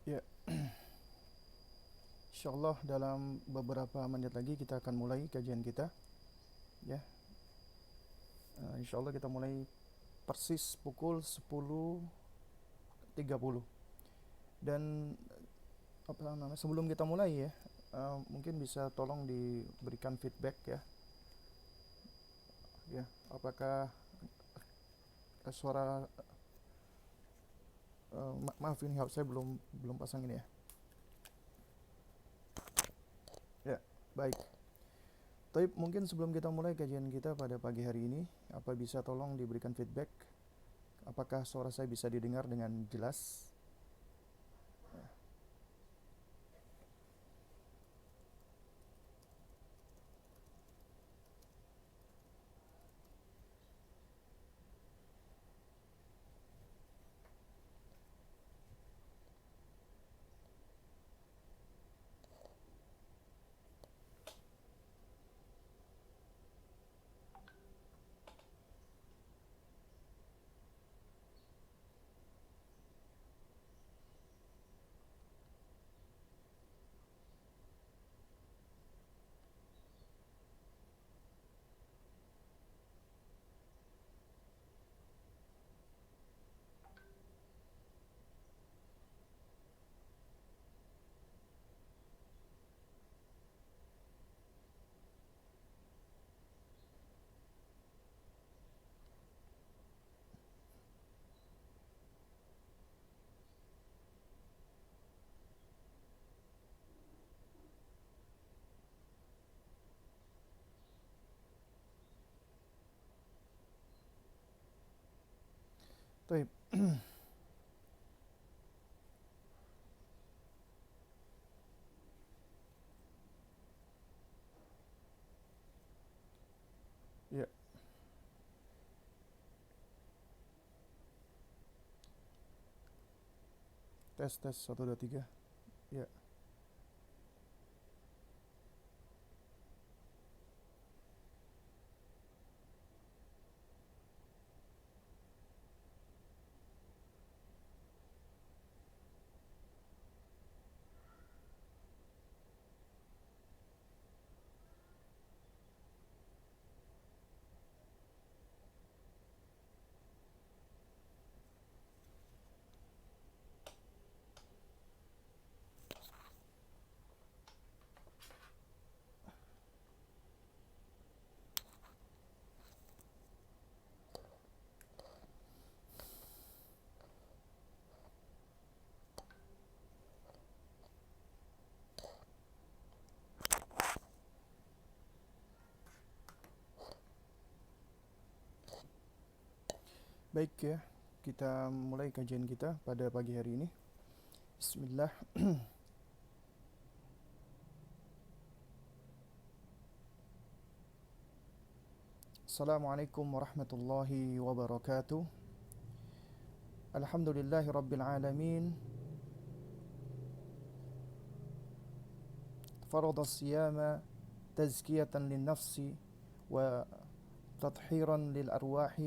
Ya, insyaallah dalam beberapa menit lagi kita akan mulai kajian kita. Ya, insyaallah kita mulai persis pukul 10.30. Dan apa namanya? Sebelum kita mulai ya, mungkin bisa tolong diberikan feedback ya. Ya, apakah suara maaf ini saya belum belum pasang ini ya. Ya, baik. Tapi mungkin sebelum kita mulai kajian kita pada pagi hari ini, apa bisa tolong diberikan feedback? Apakah suara saya bisa didengar dengan jelas? Baik. Ya, tes tes 1 2 3. Ya. Baik ya, kita mulai kajian kita pada pagi hari ini. Bismillah. Assalamualaikum warahmatullahi wabarakatuh. Alhamdulillahi rabbil alamin. فرض الصيام تزكية للنفس وتطهيرا للأرواح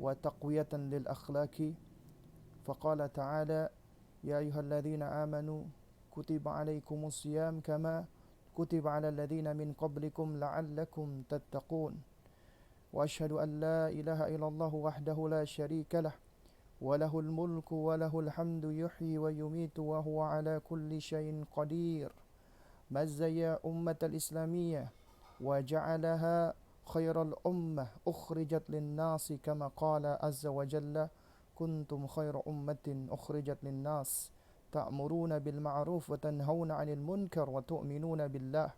وتقوية للأخلاق. فقال تعالى: يا أيها الذين آمنوا كتب عليكم الصيام كما كتب على الذين من قبلكم لعلكم تتقون. وأشهد أن لا إله إلا الله وحده لا شريك له وله الملك وله الحمد يحيي ويميت وهو على كل شيء قدير. مزيا أمة الإسلامية وجعلها خير الأمة أخرجت للناس كما قال عز وجل: كنتم خير أمة أخرجت للناس تأمرون بالمعروف وتنهون عن المنكر وتؤمنون بالله.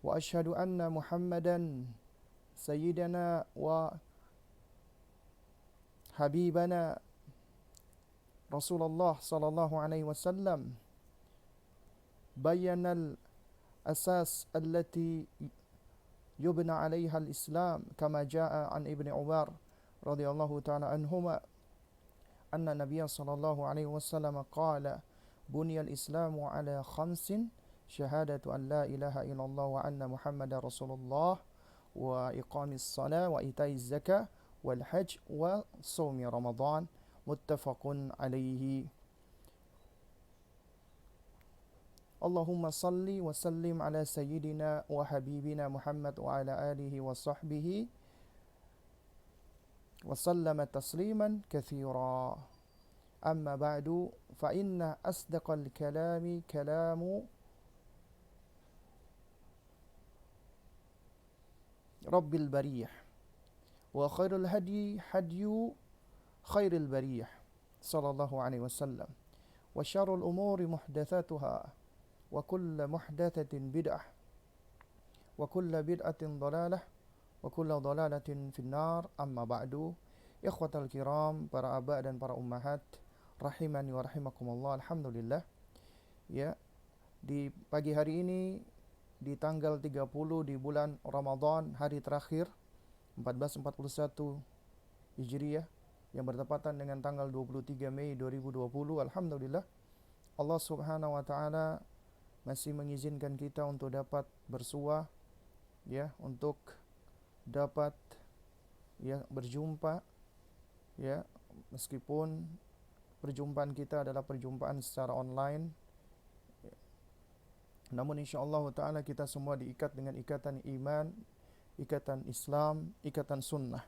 وأشهد أن محمدا سيدنا وحبيبنا رسول الله صلى الله عليه وسلم بين الأساس التي يبنى عليها الإسلام، كما جاء عن ابن عمر رضي الله تعالى عنهما أن النبي صلى الله عليه وسلم قال: بني الإسلام على 5: شهادة أن لا إله إلا الله وأن محمد رسول الله وإقام الصلاة وإيتاء الزكاة والحج وصوم رمضان. متفق عليه. Allahumma salli wa sallim ala sayyidina wa habibina Muhammad wa ala alihi wa sahbihi wa sallama tasliman kathira. Amma ba'du, fa inna asdaqal kalami kalamu Rabbil bariyah wa khairul hadi hadyu khairil bariyah sallallahu alaihi wasallam wa syarrul umuri muhdatsatuha wa kullu muhdatsatin bid'ah wa kullu bid'atin dhalalah wa kullu dhalalatin finnar. Amma ba'du, ikhwatal kiram, para aba dan para ummahat rahimani wa rahimakumullah. Alhamdulillah, ya, di pagi hari ini di tanggal 30 di bulan Ramadan, hari terakhir 1441 Hijriah yang bertepatan dengan tanggal 23 Mei 2020. Alhamdulillah, Allah Subhanahu wa taala masih mengizinkan kita untuk dapat bersua, ya, untuk dapat, ya, berjumpa, ya, meskipun perjumpaan kita adalah perjumpaan secara online, namun insyaallah taala kita semua diikat dengan ikatan iman, ikatan Islam, ikatan sunnah.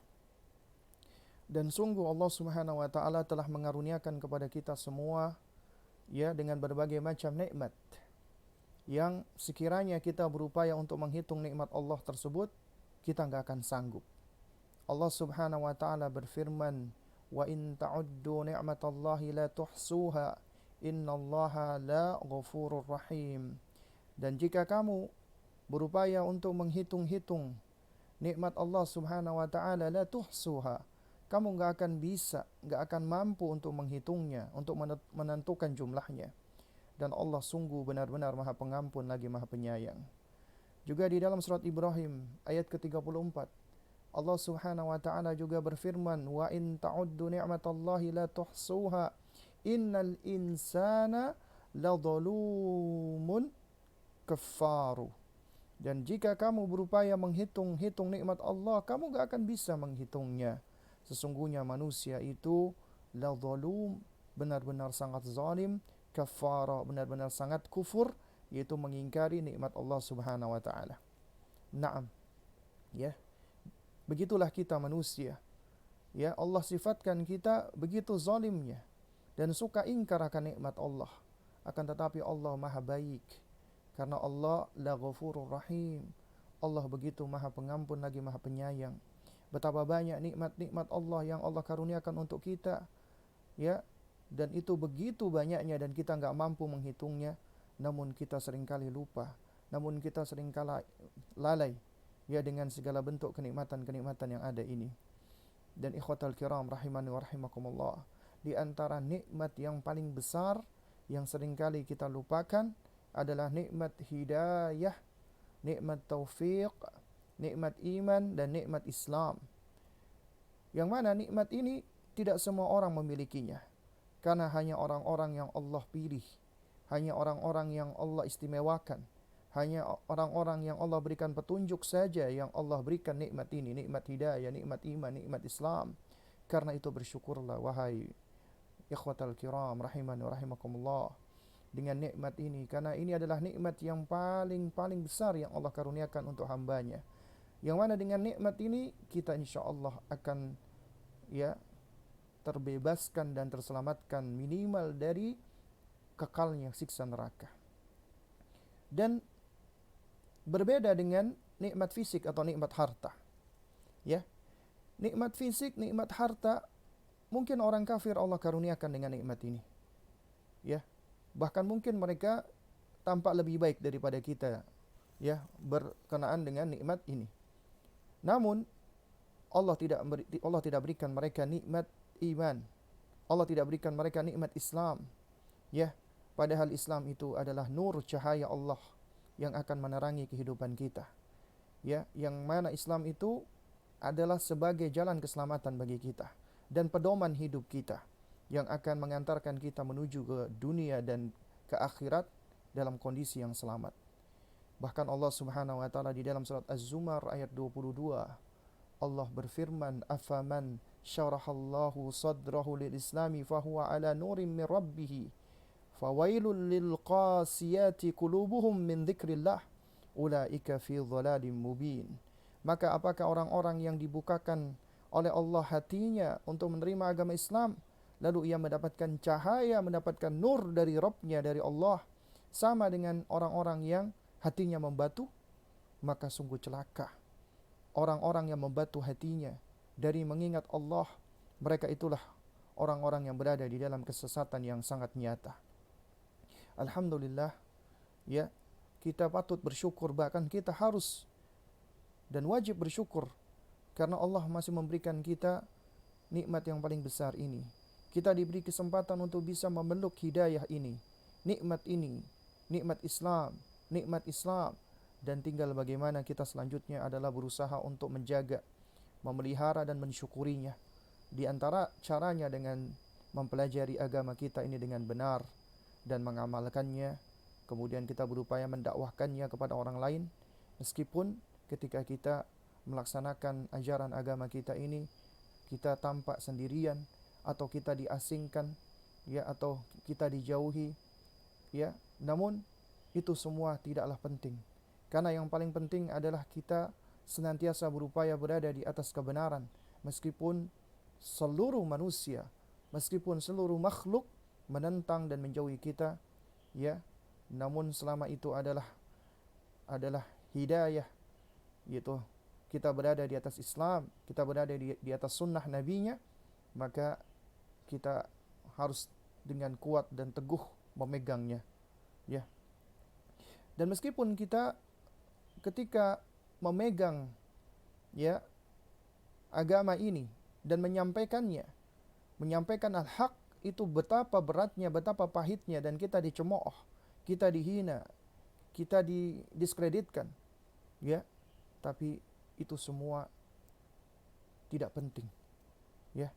Dan sungguh Allah Subhanahu wa taala telah mengaruniakan kepada kita semua, ya, dengan berbagai macam nikmat yang sekiranya kita berupaya untuk menghitung nikmat Allah tersebut, kita enggak akan sanggup. Allah Subhanahu wa taala berfirman, "Wa in ta'uddu ni'matallahi la tuhsuha, innallaha la ghafurur rahim." Dan jika kamu berupaya untuk menghitung-hitung nikmat Allah Subhanahu wa taala, la tuhsuha, kamu enggak akan bisa, enggak akan mampu untuk menghitungnya, untuk menentukan jumlahnya. Dan Allah sungguh benar-benar Maha Pengampun lagi Maha Penyayang. Juga di dalam surat Ibrahim ayat ke-34, Allah Subhanahu wa taala juga berfirman, "Wa in ta'uddu ni'matallahi la tuhsuha, innal insana ladzalumun kaffaru." Dan jika kamu berupaya menghitung-hitung nikmat Allah, kamu enggak akan bisa menghitungnya. Sesungguhnya manusia itu ladzalum, benar-benar sangat zalim, kafara, benar-benar sangat kufur, yaitu mengingkari nikmat Allah Subhanahu wa taala. Naam. Ya. Begitulah kita manusia. Ya, Allah sifatkan kita begitu zalimnya dan suka ingkar akan nikmat Allah. Akan tetapi Allah Maha baik. Karena Allah la ghafurur rahim. Allah begitu Maha Pengampun lagi Maha Penyayang. Betapa banyak nikmat-nikmat Allah yang Allah karuniakan untuk kita. Ya, dan itu begitu banyaknya dan kita enggak mampu menghitungnya. Namun kita seringkali lupa, namun kita seringkali lalai, ya, dengan segala bentuk kenikmatan-kenikmatan yang ada ini. Dan ikhwatal kiram rahimani wa rahimakumullah, di antara nikmat yang paling besar yang seringkali kita lupakan adalah nikmat hidayah, nikmat taufik, nikmat iman, dan nikmat Islam. Yang mana nikmat ini tidak semua orang memilikinya, karena hanya orang-orang yang Allah pilih, hanya orang-orang yang Allah istimewakan, hanya orang-orang yang Allah berikan petunjuk saja yang Allah berikan nikmat ini, nikmat hidayah, nikmat iman, nikmat Islam. Karena itu bersyukurlah wahai ikhwatal kiram rahimani wa rahimakumullah dengan nikmat ini, karena ini adalah nikmat yang paling besar yang Allah karuniakan untuk hambanya. Yang mana dengan nikmat ini kita insyaallah akan, ya, terbebaskan dan terselamatkan minimal dari kekalnya siksa neraka. Dan berbeda dengan nikmat fisik atau nikmat harta. Ya. Nikmat fisik, nikmat harta, mungkin orang kafir Allah karuniakan dengan nikmat ini. Ya. Bahkan mungkin mereka tampak lebih baik daripada kita, ya, berkenaan dengan nikmat ini. Namun Allah tidak berikan mereka nikmat iman. Allah tidak berikan mereka nikmat Islam. Ya, padahal Islam itu adalah nur cahaya Allah yang akan menerangi kehidupan kita. Ya, yang mana Islam itu adalah sebagai jalan keselamatan bagi kita dan pedoman hidup kita yang akan mengantarkan kita menuju ke dunia dan ke akhirat dalam kondisi yang selamat. Bahkan Allah Subhanahu wa taala di dalam surat Az-Zumar ayat 22, Allah berfirman, "Afaman syarahallahu sadrahu lil-islami fahuwa ala nurim min rabbih fawailul lil qasiyati qulubuhum min dzikrillah ulaika fi dhalalim mubin. Maka apakah orang-orang yang dibukakan oleh Allah hatinya untuk menerima agama Islam, lalu ia mendapatkan cahaya, mendapatkan nur dari Rabb-nya, dari Allah, sama dengan orang-orang yang hatinya membatu? Maka sungguh celaka orang-orang yang membatu hatinya dari mengingat Allah. Mereka itulah orang-orang yang berada di dalam kesesatan yang sangat nyata. Alhamdulillah, ya, kita patut bersyukur, bahkan kita harus dan wajib bersyukur karena Allah masih memberikan kita nikmat yang paling besar ini. Kita diberi kesempatan untuk bisa memeluk hidayah ini, nikmat ini, nikmat Islam, dan tinggal bagaimana kita selanjutnya adalah berusaha untuk menjaga, memelihara dan mensyukurinya. Di antara caranya dengan mempelajari agama kita ini dengan benar dan mengamalkannya, kemudian kita berupaya mendakwahkannya kepada orang lain, meskipun ketika kita melaksanakan ajaran agama kita ini kita tampak sendirian, atau kita diasingkan, ya, atau kita dijauhi, ya, namun itu semua tidaklah penting. Karena yang paling penting adalah kita senantiasa berupaya berada di atas kebenaran, meskipun seluruh manusia, meskipun seluruh makhluk menentang dan menjauhi kita, ya, namun selama itu adalah hidayah, yaitu kita berada di atas Islam, kita berada di atas sunnah nabinya, maka kita harus dengan kuat dan teguh memegangnya, ya. Dan meskipun kita ketika memegang, ya, agama ini dan menyampaikan al-haq, itu betapa beratnya, betapa pahitnya, dan kita dicemooh, kita dihina, kita didiskreditkan, ya. Tapi itu semua tidak penting, ya.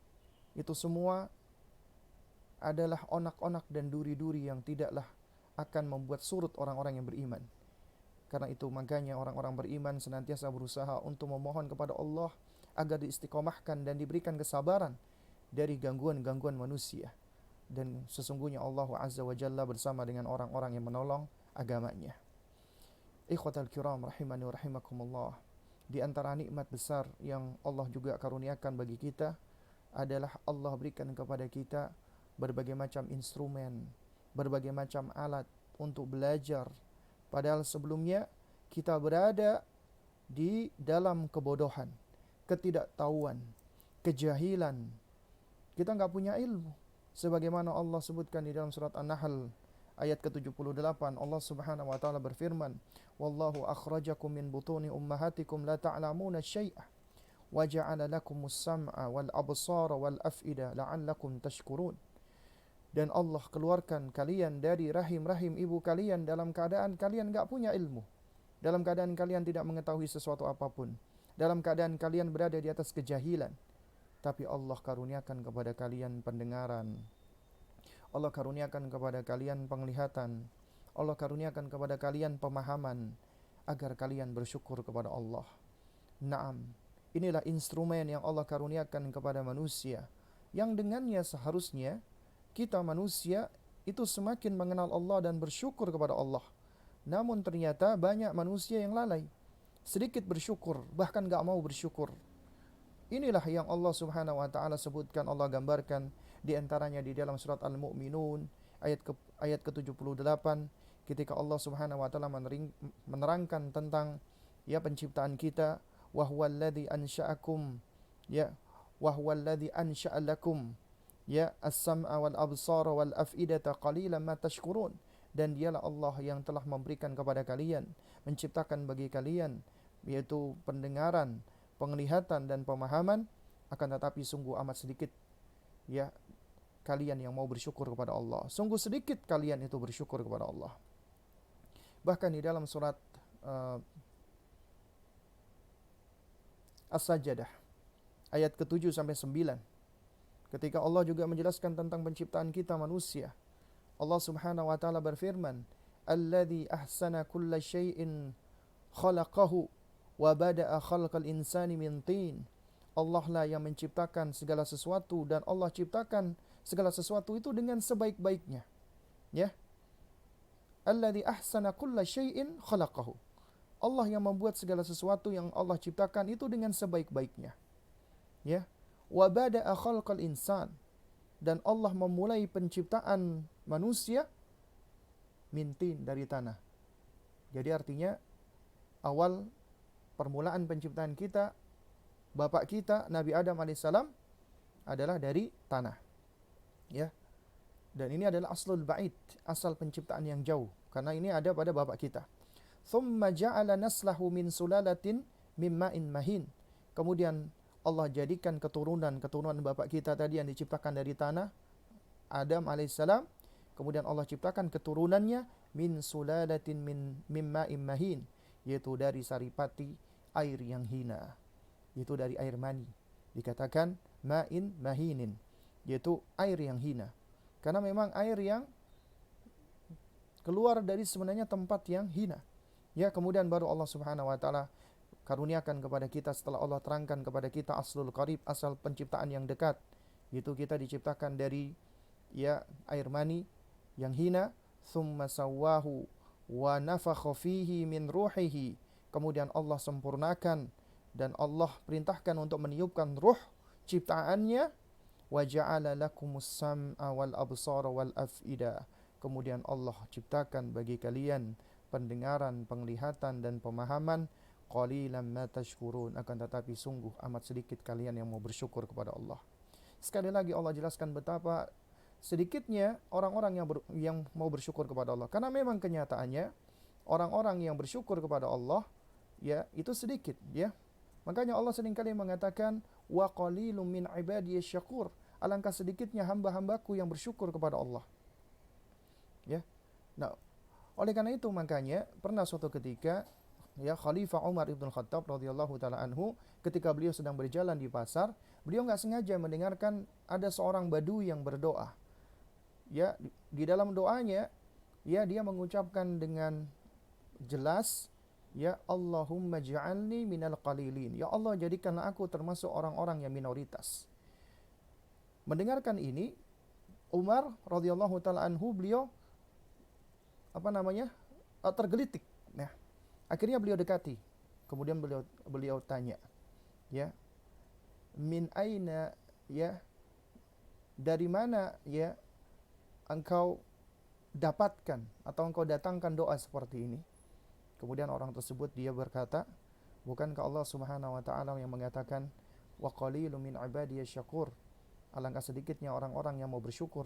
Itu semua adalah onak-onak dan duri-duri yang tidaklah akan membuat surut orang-orang yang beriman. Karena itu makanya orang-orang beriman senantiasa berusaha untuk memohon kepada Allah agar diistiqomahkan dan diberikan kesabaran dari gangguan-gangguan manusia. Dan sesungguhnya Allah Azza wa Jalla bersama dengan orang-orang yang menolong agamanya. Ikhwatal kiram rahimani wa rahimakumullah. Di antara nikmat besar yang Allah juga karuniakan bagi kita adalah Allah berikan kepada kita berbagai macam instrumen, berbagai macam alat untuk belajar. Padahal sebelumnya kita berada di dalam kebodohan, ketidaktahuan, kejahilan. Kita nggak punya ilmu. Sebagaimana Allah sebutkan di dalam surat An-Nahl ayat ke-78, Allah Subhanahu wa taala berfirman, "Wallahu akhrajakum min butuni ummahatikum la ta'lamuna syai'a wa ja'ala lakumus sam'a wal absara wal af'ida la'allakum tashkurun." Dan Allah keluarkan kalian dari rahim-rahim ibu kalian dalam keadaan kalian enggak punya ilmu, dalam keadaan kalian tidak mengetahui sesuatu apapun, dalam keadaan kalian berada di atas kejahilan. Tapi Allah karuniakan kepada kalian pendengaran, Allah karuniakan kepada kalian penglihatan, Allah karuniakan kepada kalian pemahaman, agar kalian bersyukur kepada Allah. Naam, inilah instrumen yang Allah karuniakan kepada manusia, yang dengannya seharusnya kita manusia itu semakin mengenal Allah dan bersyukur kepada Allah. Namun ternyata banyak manusia yang lalai, sedikit bersyukur, bahkan gak mau bersyukur. Inilah yang Allah Subhanahu wa taala sebutkan, Allah gambarkan di antaranya di dalam surat Al-Mu'minun ayat ke-78, ketika Allah Subhanahu wa taala menerangkan tentang, ya, penciptaan kita, wa huwallazi ansha'akum, ya, wa huwallazi ansha'a lakum, ya, as-sam'a wal absara wal af'idata qalilan ma tashkurun. Dan dialah Allah yang telah memberikan kepada kalian, menciptakan bagi kalian, yaitu pendengaran, penglihatan dan pemahaman, akan tetapi sungguh amat sedikit, ya, kalian yang mau bersyukur kepada Allah. Sungguh sedikit kalian itu bersyukur kepada Allah. Bahkan di dalam surat As-Sajdah ayat ke-7 sampai 9, ketika Allah juga menjelaskan tentang penciptaan kita manusia, Allah Subhanahu wa taala berfirman, "Alladzi ahsana kulla syai'in khalaqahu wa bada'a khalqal insani min tin." Allah lah yang menciptakan segala sesuatu, dan Allah ciptakan segala sesuatu itu dengan sebaik-baiknya. Ya, alladzi ahsana kulla syai'in khalaqahu. Allah yang membuat segala sesuatu yang Allah ciptakan itu dengan sebaik-baiknya. Ya. Wa bada'a khalqal insan, dan Allah memulai penciptaan manusia min tin, dari tanah. Jadi artinya awal permulaan penciptaan kita, bapak kita Nabi Adam alaihissalam adalah dari tanah. Ya. Dan ini adalah aslul ba'id, asal penciptaan yang jauh, karena ini ada pada bapak kita. Thumma ja'ala naslahu min sulalatin min ma'in mahin. Kemudian Allah jadikan keturunan bapak kita tadi yang diciptakan dari tanah, Adam alaihissalam. Kemudian Allah ciptakan keturunannya min sulalatin min ma'in mahin, yaitu dari saripati air yang hina, yaitu dari air mani. Dikatakan ma'in mahinin, yaitu air yang hina. Karena memang air yang keluar dari sebenarnya tempat yang hina. Ya, kemudian baru Allah Subhanahu wa taala karuniakan kepada kita setelah Allah terangkan kepada kita aslul qarib, asal penciptaan yang dekat. Yaitu kita diciptakan dari ya air mani yang hina, tsumma sawwahu wa nafakha fihi min ruhihi. Kemudian Allah sempurnakan dan Allah perintahkan untuk meniupkan ruh ciptaannya. Wa ja'ala lakumus sam'a wal absara wal af'ida. Kemudian Allah ciptakan bagi kalian pendengaran, penglihatan dan pemahaman. Qalilan ma tashkurun, akan tetapi sungguh amat sedikit kalian yang mau bersyukur kepada Allah. Sekali lagi Allah jelaskan betapa sedikitnya orang-orang yang mau bersyukur kepada Allah. Karena memang kenyataannya orang-orang yang bersyukur kepada Allah ya itu sedikit, ya. Makanya Allah seringkali mengatakan wa qalilum min ibadiyasy syakur. Alangkah sedikitnya hamba-hambaku yang bersyukur kepada Allah. Ya. Nah, oleh karena itu makanya pernah suatu ketika ya Khalifah Umar ibn Khattab radhiyallahu taala anhu, ketika beliau sedang berjalan di pasar, beliau nggak sengaja mendengarkan ada seorang Badui yang berdoa. Ya, di dalam doanya ya dia mengucapkan dengan jelas, ya Allahumma ja'alni minal qalilin. Ya Allah, jadikanlah aku termasuk orang-orang yang minoritas. Mendengarkan ini, Umar radhiyallahu taala anhu beliau tergelitik. Nah, akhirnya beliau dekati. Kemudian beliau tanya, ya, min aina, ya, dari mana ya engkau dapatkan atau engkau datangkan doa seperti ini? Kemudian orang tersebut dia berkata, bukankah Allah Subhanahu wa taala yang mengatakan wa qalilum min ibadiyasy syakur, alangkah sedikitnya orang-orang yang mau bersyukur,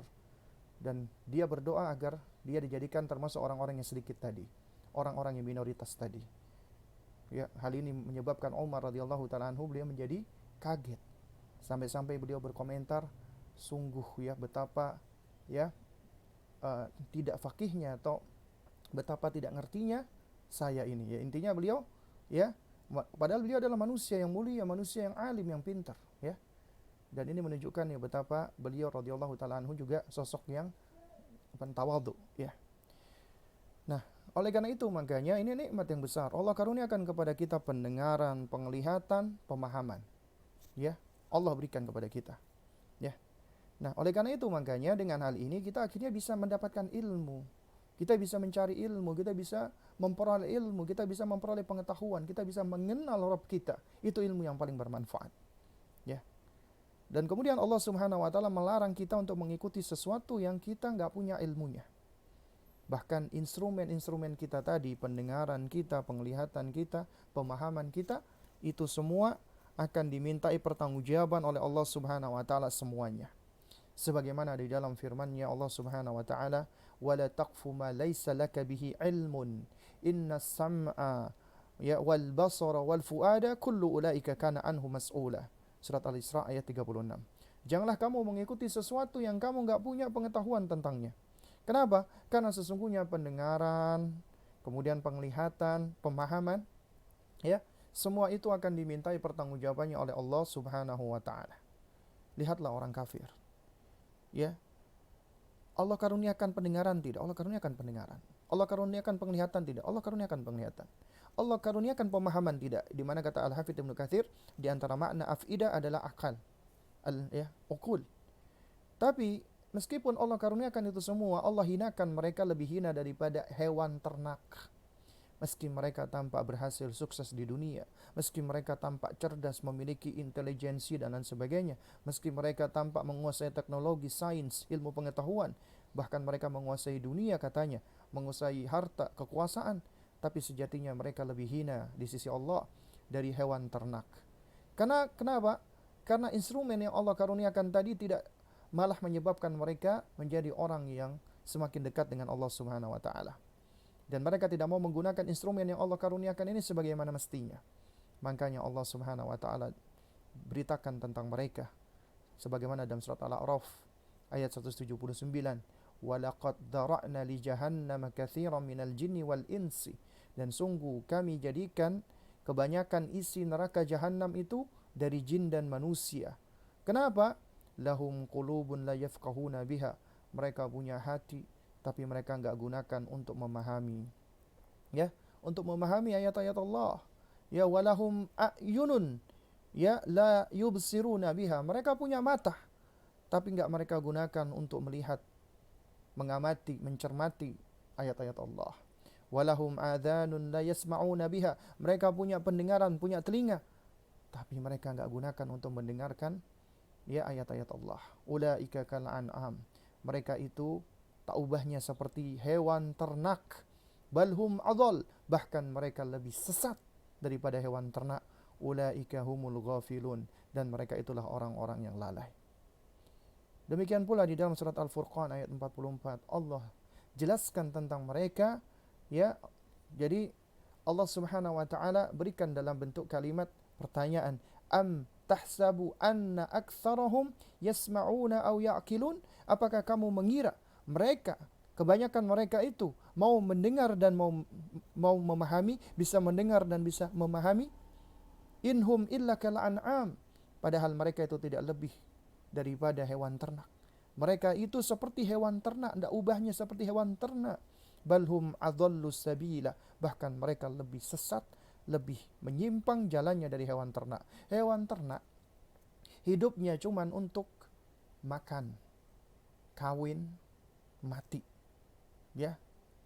dan dia berdoa agar dia dijadikan termasuk orang-orang yang sedikit tadi, orang-orang yang minoritas tadi. Ya, hal ini menyebabkan Umar radhiyallahu taala anhu beliau menjadi kaget. Sampai-sampai beliau berkomentar, sungguh ya betapa ya tidak fakihnya atau betapa tidak ngertinya saya ini. Ya, intinya beliau ya padahal beliau adalah manusia yang mulia, manusia yang alim, yang pintar, ya. Dan ini menunjukkan ya betapa beliau radhiyallahu taala anhu juga sosok yang tawadhu, ya. Nah, oleh karena itu makanya ini nikmat yang besar. Allah karuniakan kepada kita pendengaran, penglihatan, pemahaman. Ya, Allah berikan kepada kita. Ya. Nah, oleh karena itu makanya dengan hal ini kita akhirnya bisa mendapatkan ilmu. Kita bisa mencari ilmu, kita bisa memperoleh ilmu, kita bisa memperoleh pengetahuan, kita bisa mengenal Rabb kita. Itu ilmu yang paling bermanfaat. Ya. Dan kemudian Allah Subhanahu wa taala melarang kita untuk mengikuti sesuatu yang kita nggak punya ilmunya. Bahkan instrumen-instrumen kita tadi, pendengaran kita, penglihatan kita, pemahaman kita, itu semua akan dimintai pertanggungjawaban oleh Allah Subhanahu wa taala semuanya. Sebagaimana di dalam firman-Nya Allah Subhanahu wa taala, "Wala taqfu ma laysa laka bihi ilmun. Innas sam'a ya wal basara wal fuada kullu ulaika kana anhu mas'ula." Surat Al-Isra ayat 36. Janganlah kamu mengikuti sesuatu yang kamu nggak punya pengetahuan tentangnya. Kenapa? Karena sesungguhnya pendengaran, kemudian penglihatan, pemahaman, ya, semua itu akan dimintai pertanggungjawabannya oleh Allah Subhanahu wa taala. Lihatlah orang kafir. Ya. Allah karuniakan pendengaran tidak? Allah karuniakan pendengaran. Allah karuniakan penglihatan tidak? Allah karuniakan penglihatan. Allah karuniakan pemahaman tidak? Di mana kata Al-Hafidz Ibnu Katsir, di antara makna afida adalah akal. Ukul. Tapi meskipun Allah karuniakan itu semua, Allah hinakan mereka lebih hina daripada hewan ternak. Meski mereka tampak berhasil sukses di dunia, meski mereka tampak cerdas, memiliki intelijensi dan lain sebagainya, meski mereka tampak menguasai teknologi, sains, ilmu pengetahuan, bahkan mereka menguasai dunia katanya, menguasai harta, kekuasaan, tapi sejatinya mereka lebih hina di sisi Allah dari hewan ternak. Kenapa? Karena instrumen yang Allah karuniakan tadi tidak malah menyebabkan mereka menjadi orang yang semakin dekat dengan Allah Subhanahu wa taala. Dan mereka tidak mau menggunakan instrumen yang Allah karuniakan ini sebagaimana mestinya. Makanya Allah Subhanahu wa taala beritakan tentang mereka sebagaimana dalam surat Al-A'raf ayat 179, "Walaqad dara'na li jahannam katsiran minal jinni wal insi." Dan sungguh kami jadikan kebanyakan isi neraka jahanam itu dari jin dan manusia. Kenapa? Lahum qulubun la yafqahuna biha. Mereka punya hati tapi mereka enggak gunakan untuk memahami. Ya, untuk memahami ayat-ayat Allah. Ya, walahum a'yunun ya la yubsiruna biha. Mereka punya mata tapi enggak mereka gunakan untuk melihat, mengamati, mencermati ayat-ayat Allah. Walahum adhanun la yasma'una biha. Mereka punya pendengaran, punya telinga, tapi mereka enggak gunakan untuk mendengarkan ya ayat-ayat Allah. Ulaika kal an'am. Mereka itu tak ubahnya seperti hewan ternak. Balhum adhal. Bahkan mereka lebih sesat daripada hewan ternak. Ulaika humul ghafilun. Dan mereka itulah orang-orang yang lalai. Demikian pula di dalam surat Al-Furqan ayat 44. Allah jelaskan tentang mereka. Ya, jadi Allah Subhanahu wa taala berikan dalam bentuk kalimat pertanyaan. Am tahsabu anna aktsarahum yasma'una aw ya'qilun? Apakah kamu mengira mereka, kebanyakan mereka itu mau mendengar dan mau memahami, bisa mendengar dan bisa memahami? Inhum illa kal an'am. Padahal mereka itu tidak lebih daripada hewan ternak. Mereka itu seperti hewan ternak, tidak ubahnya seperti hewan ternak. Balhum adhallu sabila. Bahkan mereka lebih sesat, lebih menyimpang jalannya dari hewan ternak. Hewan ternak hidupnya cuman untuk makan, kawin, mati. Ya,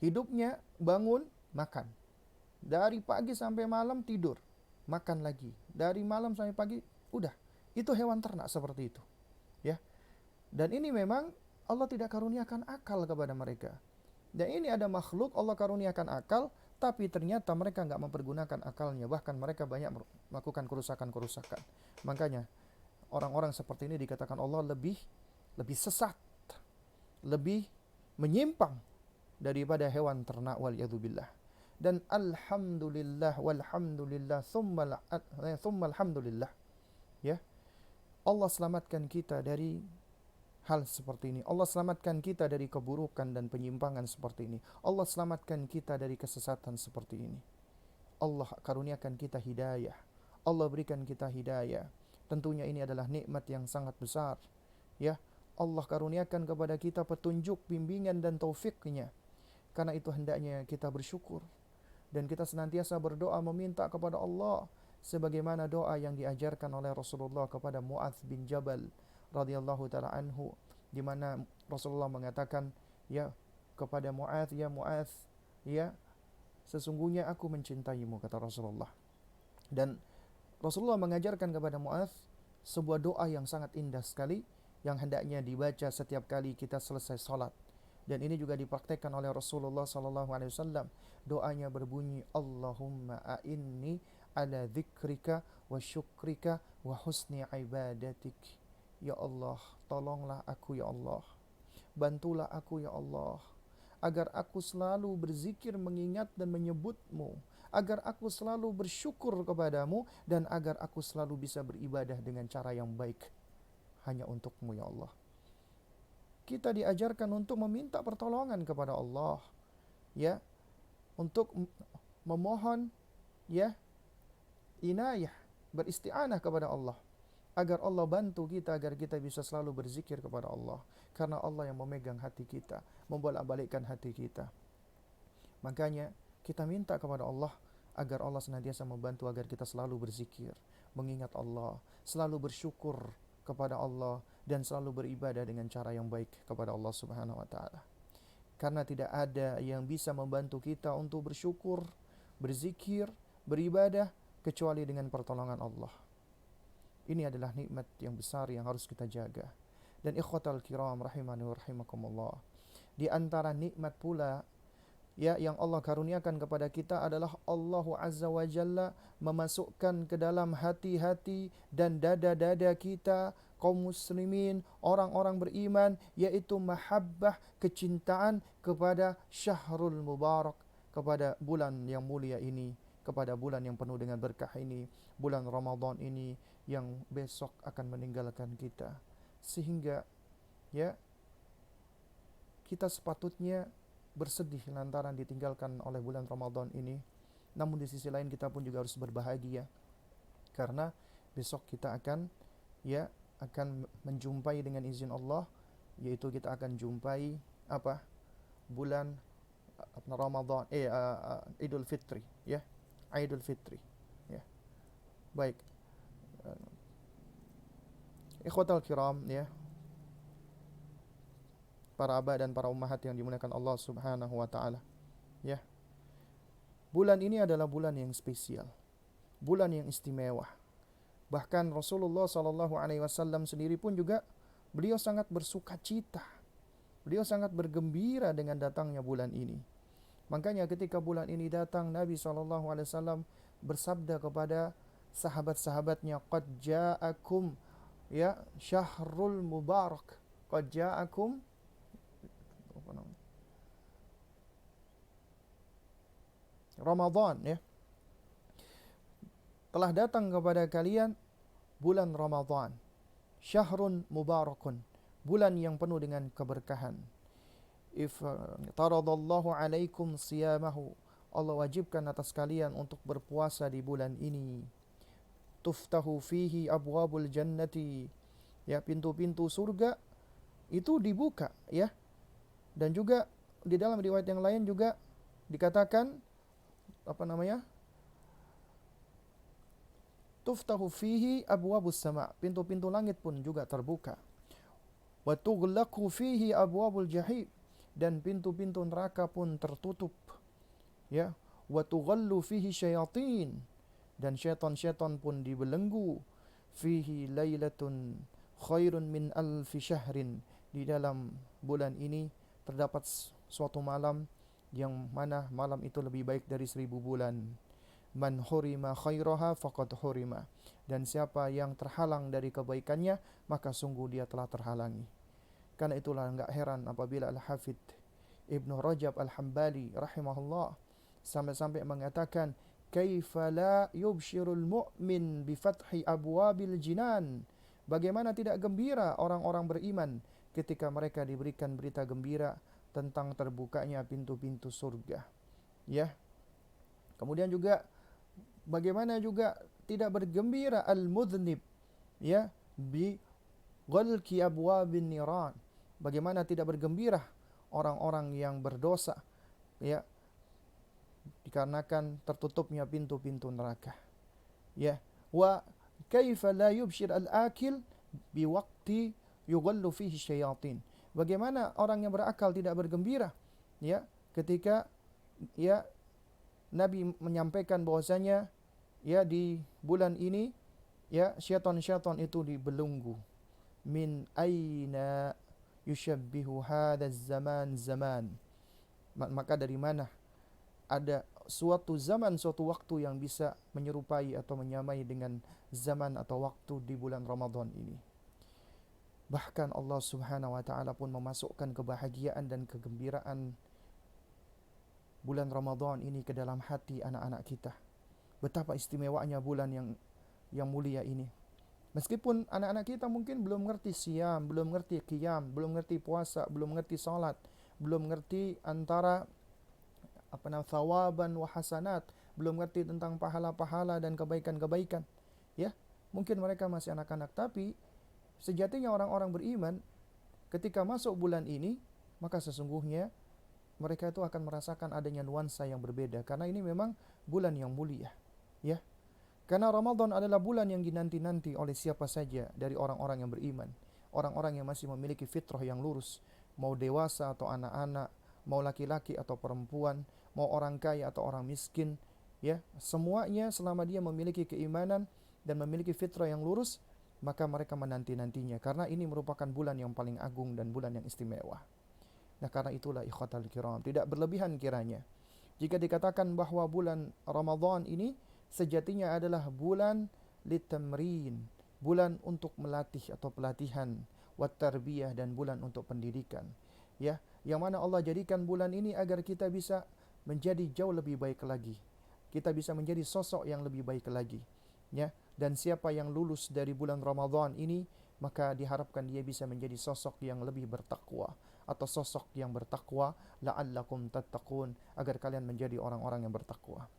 hidupnya bangun, makan. Dari pagi sampai malam tidur, makan lagi. Dari malam sampai pagi, udah. Itu hewan ternak seperti itu. Ya. Dan ini memang Allah tidak karuniakan akal kepada mereka. Dan ini ada makhluk Allah karuniakan akal, tapi ternyata mereka enggak mempergunakan akalnya. Bahkan mereka banyak melakukan kerusakan-kerusakan. Makanya orang-orang seperti ini dikatakan Allah lebih sesat, lebih menyimpang daripada hewan ternak, waliyadzubillah. Dan alhamdulillah walhamdulillah thumma alhamdulillah, ya, Allah selamatkan kita dari hal seperti ini. Allah selamatkan kita dari keburukan dan penyimpangan seperti ini. Allah selamatkan kita dari kesesatan seperti ini. Allah karuniakan kita hidayah. Allah berikan kita hidayah. Tentunya ini adalah nikmat yang sangat besar. Ya, Allah karuniakan kepada kita petunjuk, bimbingan dan taufiknya. Karena itu hendaknya kita bersyukur. Dan kita senantiasa berdoa meminta kepada Allah. Sebagaimana doa yang diajarkan oleh Rasulullah kepada Mu'adz bin Jabal radhiyallahu ta'ala anhu. Di mana Rasulullah mengatakan, ya, kepada Mu'adz, ya Mu'adz, ya, sesungguhnya aku mencintaimu, kata Rasulullah. Dan Rasulullah mengajarkan kepada Mu'adz sebuah doa yang sangat indah sekali, yang hendaknya dibaca setiap kali kita selesai salat. Dan ini juga dipraktekkan oleh Rasulullah SAW. Doanya berbunyi, Allahumma a'inni ala dzikrika wa syukrika wa husni ibadatik. Ya Allah, tolonglah aku ya Allah. Bantulah aku ya Allah, agar aku selalu berzikir, mengingat dan menyebutmu, agar aku selalu bersyukur kepadamu, dan agar aku selalu bisa beribadah dengan cara yang baik hanya untukmu ya Allah. Kita diajarkan untuk meminta pertolongan kepada Allah, ya, untuk memohon, ya, inayah, beristi'anah kepada Allah, agar Allah bantu kita, agar kita bisa selalu berzikir kepada Allah. Karena Allah yang memegang hati kita, membolak-balikkan hati kita. Makanya kita minta kepada Allah agar Allah senantiasa membantu agar kita selalu berzikir, mengingat Allah, selalu bersyukur kepada Allah dan selalu beribadah dengan cara yang baik kepada Allah Subhanahu wa taala. Karena tidak ada yang bisa membantu kita untuk bersyukur, berzikir, beribadah kecuali dengan pertolongan Allah. Ini adalah nikmat yang besar yang harus kita jaga. Dan ikhwatal kiram rahimani wa rahimakumullah, di antara nikmat pula yang Allah karuniakan kepada kita adalah Allah Azza wa Jalla memasukkan ke dalam hati-hati dan dada-dada kita kaum muslimin, orang-orang beriman, yaitu mahabbah, kecintaan kepada Syahrul Mubarak, kepada bulan yang mulia ini, kepada bulan yang penuh dengan berkah ini, bulan Ramadan ini yang besok akan meninggalkan kita. Sehingga kita sepatutnya bersedih lantaran ditinggalkan oleh bulan Ramadan ini. Namun di sisi lain kita pun juga harus berbahagia, karena besok kita akan menjumpai dengan izin Allah, yaitu kita akan jumpai bulan Ramadan, Idul Fitri, Idul Fitri, Baik, ikhwatal kiram, para abah dan para ummahat yang dimuliakan Allah Subhanahu wa taala. Bulan ini adalah bulan yang spesial, bulan yang istimewa. Bahkan Rasulullah sallallahu alaihi wasallam sendiri pun juga beliau sangat bersukacita. Beliau sangat bergembira dengan datangnya bulan ini. Makanya ketika bulan ini datang, Nabi sallallahu alaihi wasallam bersabda kepada sahabat-sahabatnya, "Qad ja'akum syahrul mubarak." Qad ja'akum Ramadan, telah datang kepada kalian bulan Ramadan, syahrun mubarakun, bulan yang penuh dengan keberkahan. Taradallahu alaikum siyamahu, Allah wajibkan atas kalian untuk berpuasa di bulan ini. Tuftahu fihi abwabul jannati, pintu-pintu surga itu dibuka, Dan juga di dalam riwayat yang lain juga dikatakan tuftahu fihi abwabus sama, pintu-pintu langit pun juga terbuka. Wa tughlaqu fihi abwabul jahim, dan pintu-pintu neraka pun tertutup. Wa tughallu fihi syayatin, dan syaitan-syaitan pun dibelenggu. Fihi lailatun khairun min alfi syahrin, di dalam bulan ini terdapat suatu malam yang mana malam itu lebih baik dari 1000 bulan. Man hurima khairaha faqad hurima, dan siapa yang terhalang dari kebaikannya, maka sungguh dia telah terhalangi. Karena itulah enggak heran apabila Al-Hafidh Ibnu Rajab Al-Hambali rahimahullah sampai-sampai mengatakan, kaifa la yubshirul mu'min bi fathi abwabil jinan, bagaimana tidak gembira orang-orang beriman ketika mereka diberikan berita gembira tentang terbukanya pintu-pintu surga. Kemudian juga bagaimana juga tidak bergembira al-mudhnib, bi ghalqi abwabin niran, bagaimana tidak bergembira orang-orang yang berdosa, dikarenakan tertutupnya pintu-pintu neraka. Wa kaifa la yubshir al-akil bi waqti yughallu fihi syayatin, bagaimana orang yang berakal tidak bergembira ketika Nabi menyampaikan bahwasanya di bulan ini syaitan-syaitan itu dibelenggu. Min aina yushabbihu hadzal zaman, maka dari mana ada suatu zaman, suatu waktu yang bisa menyerupai atau menyamai dengan zaman atau waktu di bulan Ramadan ini. Bahkan Allah Subhanahu wa taala pun memasukkan kebahagiaan dan kegembiraan bulan Ramadan ini ke dalam hati anak-anak kita. Betapa istimewanya bulan yang mulia ini. Meskipun anak-anak kita mungkin belum ngerti siam, belum ngerti qiyam, belum ngerti puasa, belum ngerti salat, belum ngerti antara thawaban wa hasanat, belum ngerti tentang pahala-pahala dan kebaikan-kebaikan. Mungkin mereka masih anak-anak, tapi sejatinya orang-orang beriman ketika masuk bulan ini, maka sesungguhnya mereka itu akan merasakan adanya nuansa yang berbeda, karena ini memang bulan yang mulia. Karena Ramadan adalah bulan yang dinanti-nanti oleh siapa saja dari orang-orang yang beriman, orang-orang yang masih memiliki fitrah yang lurus, mau dewasa atau anak-anak, mau laki-laki atau perempuan, mau orang kaya atau orang miskin, ya, semuanya selama dia memiliki keimanan dan memiliki fitrah yang lurus, maka mereka menanti-nantinya karena ini merupakan bulan yang paling agung dan bulan yang istimewa. Nah, karena itulah ikhwatal kiram, tidak berlebihan kiranya jika dikatakan bahwa bulan Ramadan ini sejatinya adalah bulan litamrin, bulan untuk melatih atau pelatihan, wat tarbiyah, dan bulan untuk pendidikan. Ya, yang mana Allah jadikan bulan ini agar kita bisa menjadi jauh lebih baik lagi. Kita bisa menjadi sosok yang lebih baik lagi. Ya, dan siapa yang lulus dari bulan Ramadan ini, maka diharapkan dia bisa menjadi sosok yang lebih bertakwa atau sosok yang bertakwa, la'allakum tattaqun, agar kalian menjadi orang-orang yang bertakwa.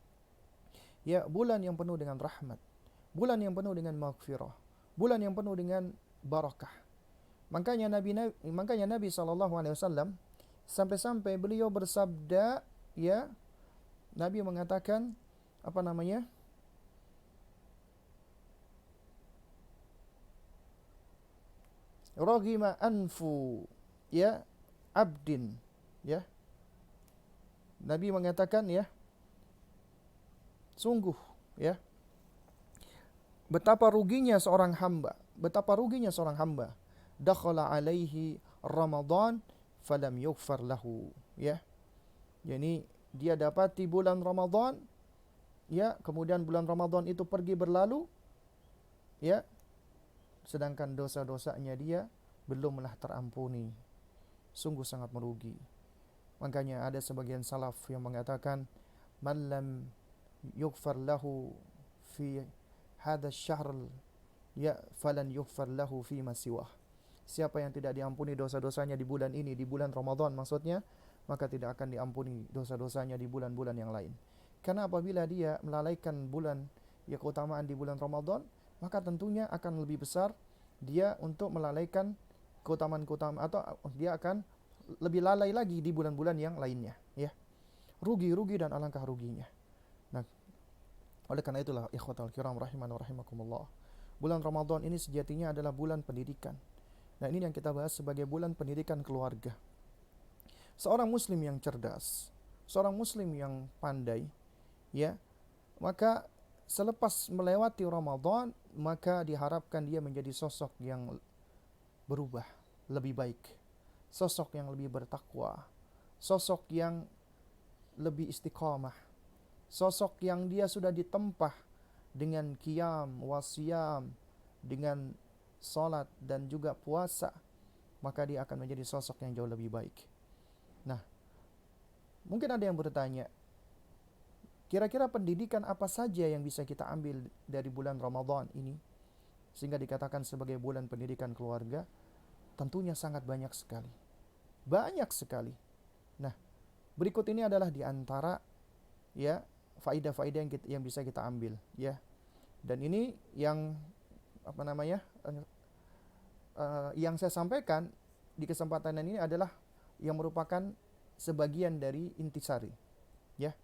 Ya, bulan yang penuh dengan rahmat, bulan yang penuh dengan maghfirah, bulan yang penuh dengan barakah. Makanya Nabi SAW sampai-sampai beliau bersabda, ya, Nabi mengatakan apa namanya? Raghima anfu, ya, abdin, ya. Nabi mengatakan, ya, sungguh, ya, betapa ruginya seorang hamba, dakhala alaihi Ramadan falam yughfar lahu, ya. Jadi dia dapati bulan Ramadan, ya, kemudian bulan Ramadan itu pergi berlalu, ya, sedangkan dosa-dosanya dia belumlah terampuni. Sungguh sangat merugi. Makanya ada sebagian salaf yang mengatakan, man lam yughfar lahu fi hadha syahr, ya, falan yughfar lahu fi ma siwah. Siapa yang tidak diampuni dosa-dosanya di bulan ini, di bulan Ramadan maksudnya, maka tidak akan diampuni dosa-dosanya di bulan-bulan yang lain. Karena apabila dia melalaikan bulan, ya, keutamaan di bulan Ramadan, maka tentunya akan lebih besar dia untuk melalaikan keutamaan-keutamaan, atau dia akan lebih lalai lagi di bulan-bulan yang lainnya, ya. Rugi dan alangkah ruginya. Nah, oleh karena itulah ikhwatal kiram rahiman wa rahimakumullah, bulan Ramadan ini sejatinya adalah bulan pendidikan. Nah, ini yang kita bahas sebagai bulan pendidikan keluarga. Seorang muslim yang cerdas, seorang muslim yang pandai, ya, maka selepas melewati Ramadan, maka diharapkan dia menjadi sosok yang berubah, lebih baik, sosok yang lebih bertakwa, sosok yang lebih istiqamah, sosok yang dia sudah ditempah dengan qiyam, wasiyam, dengan salat dan juga puasa, maka dia akan menjadi sosok yang jauh lebih baik. Nah, mungkin ada yang bertanya, kira-kira pendidikan apa saja yang bisa kita ambil dari bulan Ramadan ini sehingga dikatakan sebagai bulan pendidikan keluarga? Tentunya sangat banyak sekali. Banyak sekali. Nah, berikut ini adalah di antara, ya, faidah-faidah yang bisa kita ambil, ya. Dan ini yang apa namanya? Yang saya sampaikan di kesempatan ini adalah yang merupakan sebagian dari intisari, ya.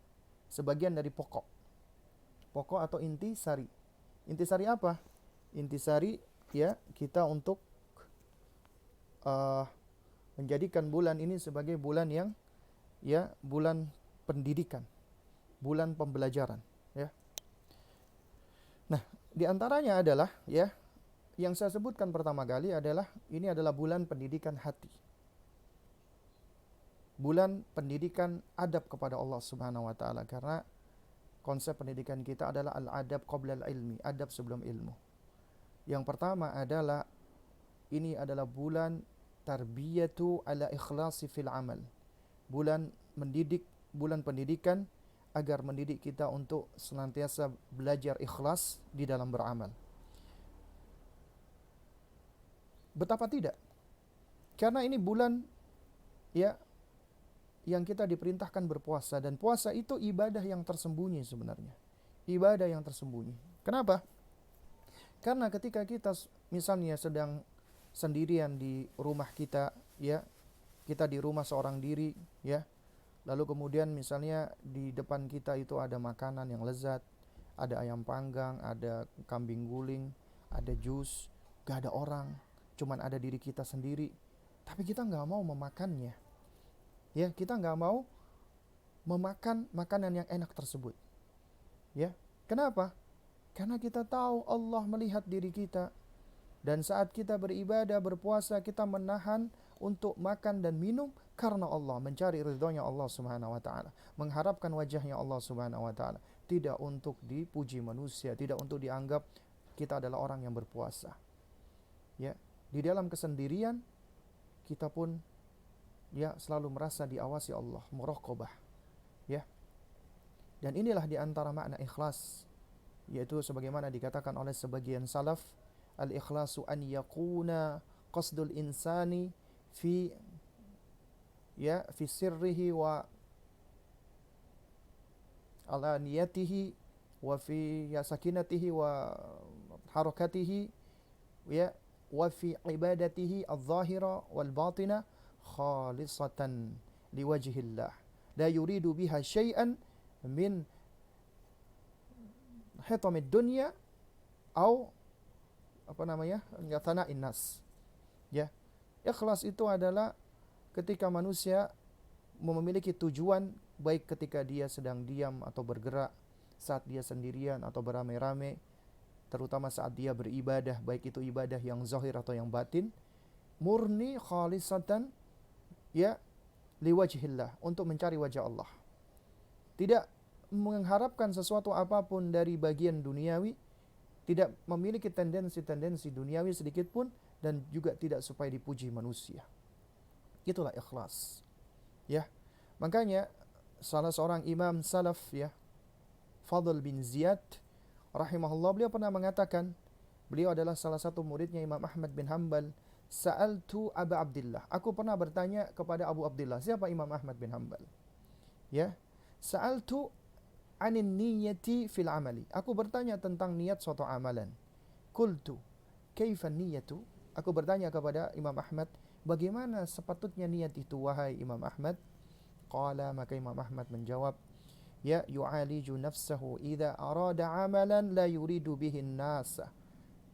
Sebagian dari pokok atau intisari. Intisari apa? Intisari, ya, kita untuk menjadikan bulan ini sebagai bulan yang, ya, bulan pendidikan, bulan pembelajaran, ya. Nah, di antaranya adalah, ya, yang saya sebutkan pertama kali adalah ini adalah bulan pendidikan hati. Bulan pendidikan adab kepada Allah Subhanahu wa taala, karena konsep pendidikan kita adalah al-adab qabla al-ilmi, adab sebelum ilmu. Yang pertama adalah ini adalah bulan tarbiyatu ala ikhlasi fil amal. Bulan mendidik, bulan pendidikan agar mendidik kita untuk senantiasa belajar ikhlas di dalam beramal. Betapa tidak? Karena ini bulan, ya, yang kita diperintahkan berpuasa, dan puasa itu ibadah yang tersembunyi sebenarnya. Ibadah yang tersembunyi. Kenapa? Karena ketika kita misalnya sedang sendirian di rumah kita, ya, kita di rumah seorang diri, ya, lalu kemudian misalnya di depan kita itu ada makanan yang lezat, ada ayam panggang, ada kambing guling, ada jus, gak ada orang, cuman ada diri kita sendiri, tapi kita nggak mau memakannya. Ya, kita nggak mau memakan makanan yang enak tersebut. Ya, kenapa? Karena kita tahu Allah melihat diri kita. Dan saat kita beribadah, berpuasa, kita menahan untuk makan dan minum karena Allah, mencari ridhonya Allah Subhanahu wa taala, mengharapkan wajahnya Allah Subhanahu wa taala, tidak untuk dipuji manusia, tidak untuk dianggap kita adalah orang yang berpuasa. Ya, di dalam kesendirian kita pun ya selalu merasa diawasi Allah, muraqabah. Ya. Dan inilah di antara makna ikhlas, yaitu sebagaimana dikatakan oleh sebagian salaf, al-ikhlasu an yakuna qasdul insani fi sirrihi wa alaniyatihi wa fi sakinatihi wa harakatihi wa fi ibadatihi adh-dhahira wal batina khalisatan liwajhillah la yuridu biha syai'an min hitamid dunya atau thana'in nas. Ya. Ikhlas itu adalah ketika manusia memiliki tujuan, baik ketika dia sedang diam atau bergerak, saat dia sendirian atau beramai-ramai, terutama saat dia beribadah, baik itu ibadah yang zahir atau yang batin, murni khalisatan liwajhillah, untuk mencari wajah Allah. Tidak mengharapkan sesuatu apapun dari bagian duniawi, tidak memiliki tendensi-tendensi duniawi sedikit pun, dan juga tidak supaya dipuji manusia. Itulah ikhlas. Ya. Makanya salah seorang imam salaf, Fadl bin Ziyad rahimahullah, beliau pernah mengatakan, beliau adalah salah satu muridnya Imam Ahmad bin Hanbal, sa'altu Aba Abdillah, aku pernah bertanya kepada Abu Abdillah. Siapa Imam Ahmad bin Hanbal? Ya. Sa'altu anin niyati fil amali, aku bertanya tentang niat suatu amalan. Qultu kaifan niyatu, aku bertanya kepada Imam Ahmad, bagaimana sepatutnya niat itu wahai Imam Ahmad? Qala, maka Imam Ahmad menjawab, yu'aliju nafsahu idza arada amalan la yuridu bihi an-nasa,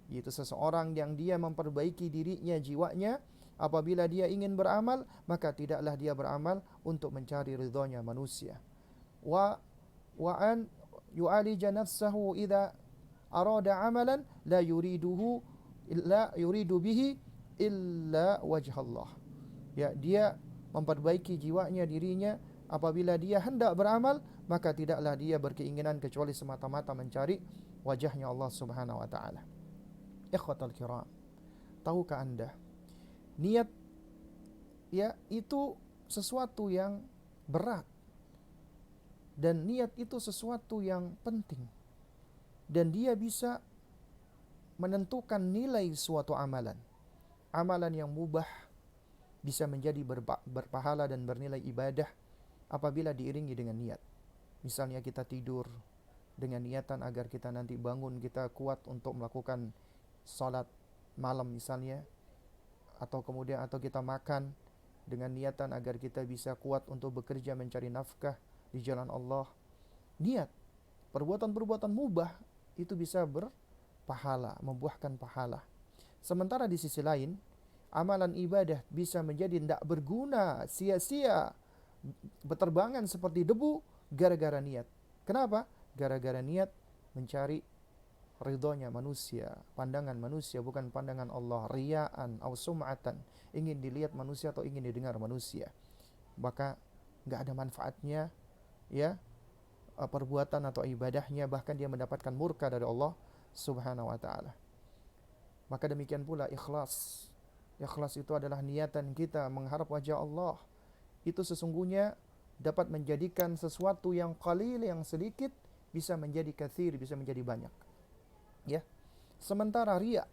yaitu seseorang yang dia memperbaiki dirinya, jiwanya, apabila dia ingin beramal, maka tidaklah dia beramal untuk mencari ridhonya manusia. Wa an yu'alija nafsahu idza arada amalan la yuridu bihi illa wajh Allah. Ya, dia memperbaiki jiwanya, dirinya, apabila dia hendak beramal, maka tidaklah dia berkeinginan kecuali semata-mata mencari wajahnya Allah Subhanahu wa taala. Ikhwatal kiram, tahukah Anda, niat itu sesuatu yang berat, dan niat itu sesuatu yang penting, dan dia bisa menentukan nilai suatu amalan. Amalan yang mubah bisa menjadi berpahala dan bernilai ibadah apabila diiringi dengan niat. Misalnya kita tidur dengan niatan agar kita nanti bangun, kita kuat untuk melakukan salat malam misalnya, atau kita makan dengan niatan agar kita bisa kuat untuk bekerja mencari nafkah di jalan Allah. Niat, perbuatan-perbuatan mubah itu bisa berpahala, membuahkan pahala. Sementara di sisi lain, amalan ibadah bisa menjadi tidak berguna, sia-sia, berterbangan seperti debu gara-gara niat. Kenapa? Gara-gara niat mencari ridhonya manusia, pandangan manusia, bukan pandangan Allah, riyaan atau sum'atan, ingin dilihat manusia atau ingin didengar manusia. Maka gak ada manfaatnya perbuatan atau ibadahnya, bahkan dia mendapatkan murka dari Allah Subhanahu wa taala. Maka demikian pula ikhlas. Ikhlas itu adalah niatan kita mengharap wajah Allah. Itu sesungguhnya dapat menjadikan sesuatu yang qalil, yang sedikit, bisa menjadi katsir, bisa menjadi banyak. Ya. Sementara riya,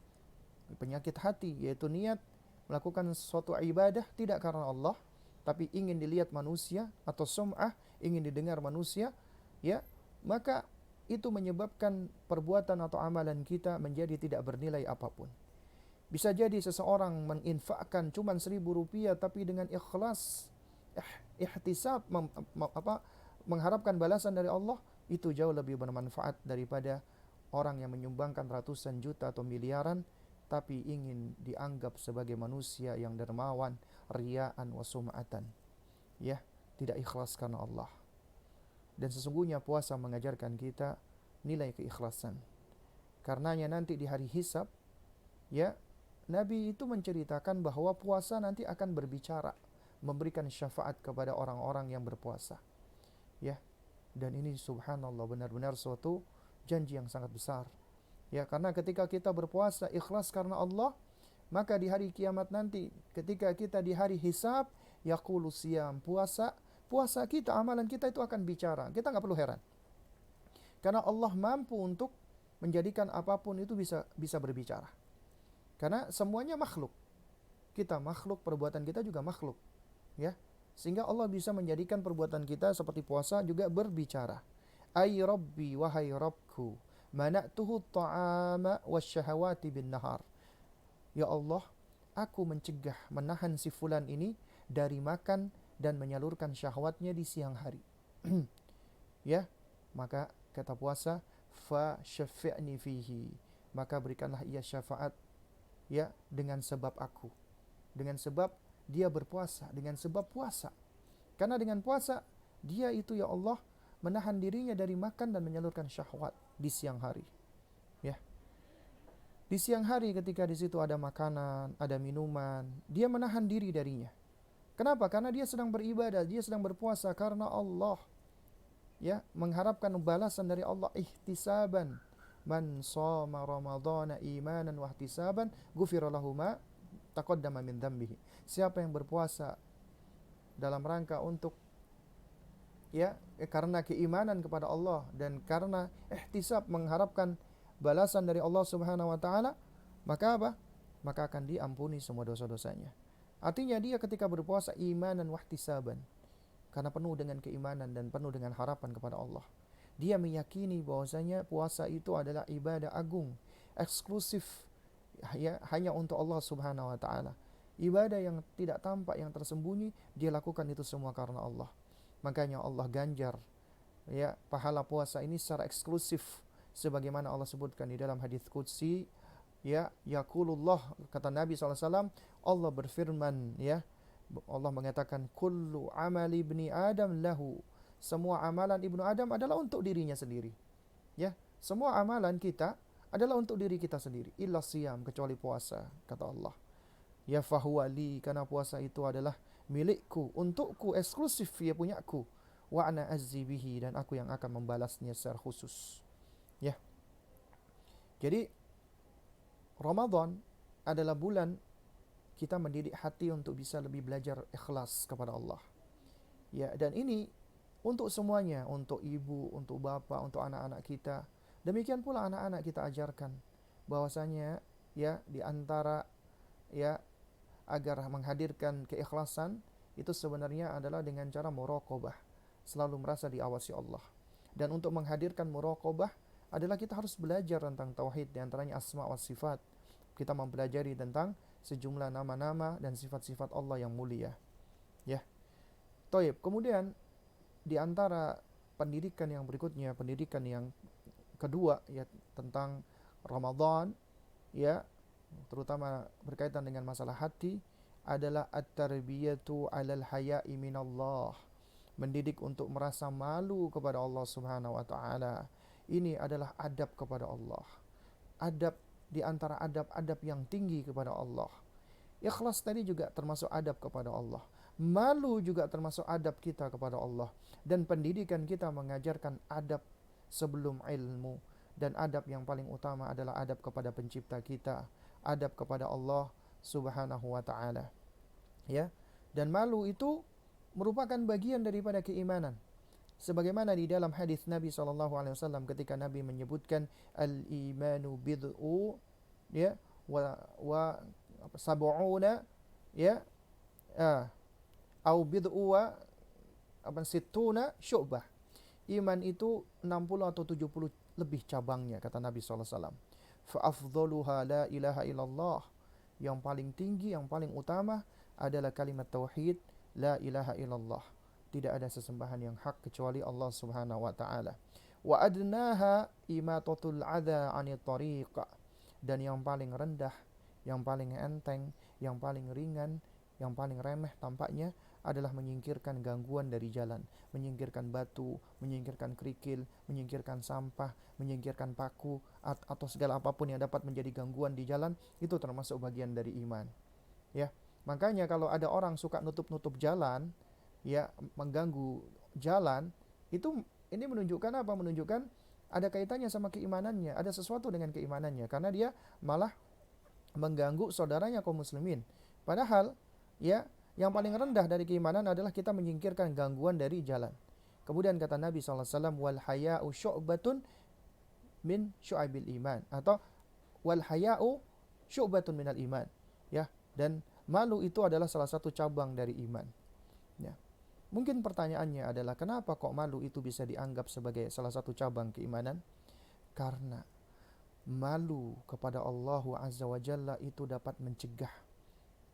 penyakit hati, yaitu niat melakukan suatu ibadah tidak karena Allah, tapi ingin dilihat manusia, atau sum'ah, ingin didengar manusia, maka itu menyebabkan perbuatan atau amalan kita menjadi tidak bernilai apapun. Bisa jadi seseorang menginfakkan cuma 1.000 rupiah, tapi dengan ikhlas, ihtisab, mengharapkan balasan dari Allah, itu jauh lebih bermanfaat daripada orang yang menyumbangkan ratusan juta atau miliaran tapi ingin dianggap sebagai manusia yang dermawan, riya'an wa sum'atan. Ya, tidak ikhlas karena Allah. Dan sesungguhnya puasa mengajarkan kita nilai keikhlasan. Karenanya nanti di hari hisab, ya, Nabi itu menceritakan bahwa puasa nanti akan berbicara, memberikan syafaat kepada orang-orang yang berpuasa. Ya, dan ini subhanallah benar-benar suatu janji yang sangat besar. Ya, karena ketika kita berpuasa ikhlas karena Allah, maka di hari kiamat nanti ketika kita di hari hisab, yaqulu siyam, puasa kita, amalan kita itu akan bicara. Kita nggak perlu heran. Karena Allah mampu untuk menjadikan apapun itu bisa berbicara. Karena semuanya makhluk. Kita makhluk, perbuatan kita juga makhluk. Ya. Sehingga Allah bisa menjadikan perbuatan kita seperti puasa juga berbicara. Ay Rabbi, wahai Rabbku, mana'tuhu ta'ama wasyahawati bin nahar. Ya Allah, aku mencegah, menahan si fulan ini dari makan dan menyalurkan syahwatnya di siang hari. Ya, maka kata puasa, fa syafi'ni fihi, maka berikanlah ia syafaat, ya, dengan sebab aku, dengan sebab dia berpuasa, dengan sebab puasa. Karena dengan puasa dia itu, ya Allah, menahan dirinya dari makan dan menyalurkan syahwat di siang hari. Ya. Di siang hari ketika di situ ada makanan, ada minuman, dia menahan diri darinya. Kenapa? Karena dia sedang beribadah, dia sedang berpuasa karena Allah. Ya, mengharapkan balasan dari Allah, ihtisaban. Man shoma ramadhana imanan wa ihtisaban, ghufira lahu ma taqaddama min dhanbihi. Siapa yang berpuasa dalam rangka untuk, ya, karena keimanan kepada Allah dan karena ihtisab, mengharapkan balasan dari Allah Subhanahu wa taala, maka apa? Maka akan diampuni semua dosa-dosanya. Artinya dia ketika berpuasa imanan wa ihtisaban, karena penuh dengan keimanan dan penuh dengan harapan kepada Allah. Dia meyakini bahwasanya puasa itu adalah ibadah agung, eksklusif, ya, hanya untuk Allah Subhanahu wa taala. Ibadah yang tidak tampak, yang tersembunyi, dia lakukan itu semua karena Allah. Makanya Allah ganjar, ya, pahala puasa ini secara eksklusif sebagaimana Allah sebutkan di dalam hadis qudsi, ya, yaqulullah, kata Nabi SAW, Allah berfirman, ya, Allah mengatakan kullu amali ibni Adam lahu, semua amalan ibnu Adam adalah untuk dirinya sendiri. Ya, semua amalan kita adalah untuk diri kita sendiri, illa siyam, kecuali puasa, kata Allah. Ya fahuwa li, karena puasa itu adalah milikku, untukku, eksklusif, ya, punyaku. Wa ana azzi bihi, dan aku yang akan membalasnya secara khusus. Ya. Jadi Ramadan adalah bulan kita mendidik hati untuk bisa lebih belajar ikhlas kepada Allah. Ya, dan ini untuk semuanya, untuk ibu, untuk bapak, untuk anak-anak kita. Demikian pula anak-anak kita ajarkan bahwasanya, ya, di antara, ya, agar menghadirkan keikhlasan itu sebenarnya adalah dengan cara muraqabah, selalu merasa diawasi Allah. Dan untuk menghadirkan muraqabah adalah kita harus belajar tentang tauhid, di antaranya asma wa sifat. Kita mempelajari tentang sejumlah nama-nama dan sifat-sifat Allah yang mulia. Ya. Taib. Kemudian di antara pendidikan yang berikutnya, pendidikan yang kedua, ya, tentang Ramadan, ya, terutama berkaitan dengan masalah hati, adalah at-tarbiyatu 'alal haya'i minallah. Mendidik untuk merasa malu kepada Allah Subhanahu wa taala. Ini adalah adab kepada Allah. Adab di antara adab-adab yang tinggi kepada Allah. Ikhlas tadi juga termasuk adab kepada Allah. Malu juga termasuk adab kita kepada Allah. Dan pendidikan kita mengajarkan adab sebelum ilmu. Dan adab yang paling utama adalah adab kepada pencipta kita, adab kepada Allah Subhanahu wa taala. Ya. Dan malu itu merupakan bagian daripada keimanan. Sebagaimana di dalam hadis Nabi SAW ketika Nabi menyebutkan al-imanu bid'u, ya, wa sab'una, ya, au bid'u wa sittuna syu'bah. Iman itu 60 atau 70 lebih cabangnya, kata Nabi SAW. Fa'afdhaluha la ilaha illallah. Yang paling tinggi, yang paling utama adalah kalimat tauhid, la ilaha illallah. Tidak ada sesembahan yang hak kecuali Allah Subhanahu wa taala. Wa adnaha imatatul adza 'anit thariq. Dan yang paling rendah, yang paling enteng, yang paling ringan, yang paling remeh tampaknya adalah menyingkirkan gangguan dari jalan, menyingkirkan batu, menyingkirkan kerikil, menyingkirkan sampah, menyingkirkan paku atau segala apapun yang dapat menjadi gangguan di jalan, itu termasuk bagian dari iman. Ya, makanya kalau ada orang suka nutup-nutup jalan, ya, mengganggu jalan, itu ini menunjukkan apa? Menunjukkan ada kaitannya sama keimanannya, ada sesuatu dengan keimanannya, karena dia malah mengganggu saudaranya kaum muslimin. Padahal, ya, yang paling rendah dari keimanan adalah kita menyingkirkan gangguan dari jalan. Kemudian kata Nabi SAW, wal haya'u syu'batun min syu'abil iman, atau wal haya'u syu'batun minal iman. Ya, dan malu itu adalah salah satu cabang dari iman. Ya. Mungkin pertanyaannya adalah kenapa kok malu itu bisa dianggap sebagai salah satu cabang keimanan? Karena malu kepada Allah Azza wa Jalla itu dapat mencegah,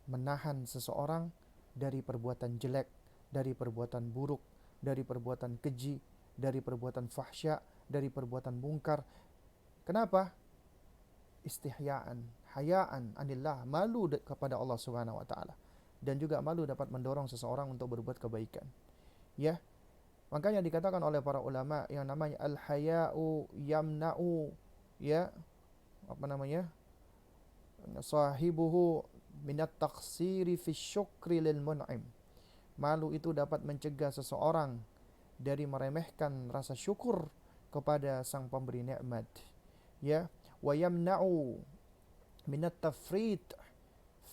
menahan seseorang dari perbuatan jelek, dari perbuatan buruk, dari perbuatan keji, dari perbuatan fahsya, dari perbuatan mungkar. Kenapa? Istihyaan, hayaan anillah, malu kepada Allah Subhanahu wa taala. Dan juga malu dapat mendorong seseorang untuk berbuat kebaikan. Ya, makanya dikatakan oleh para ulama yang namanya al-haya'u yamna'u, ya, apa namanya? Sahibuhu minat taqsiri fi syukri lil mun'im. Malu itu dapat mencegah seseorang dari meremehkan rasa syukur kepada sang pemberi nikmat. Ya, wa yamna'u minat tafrit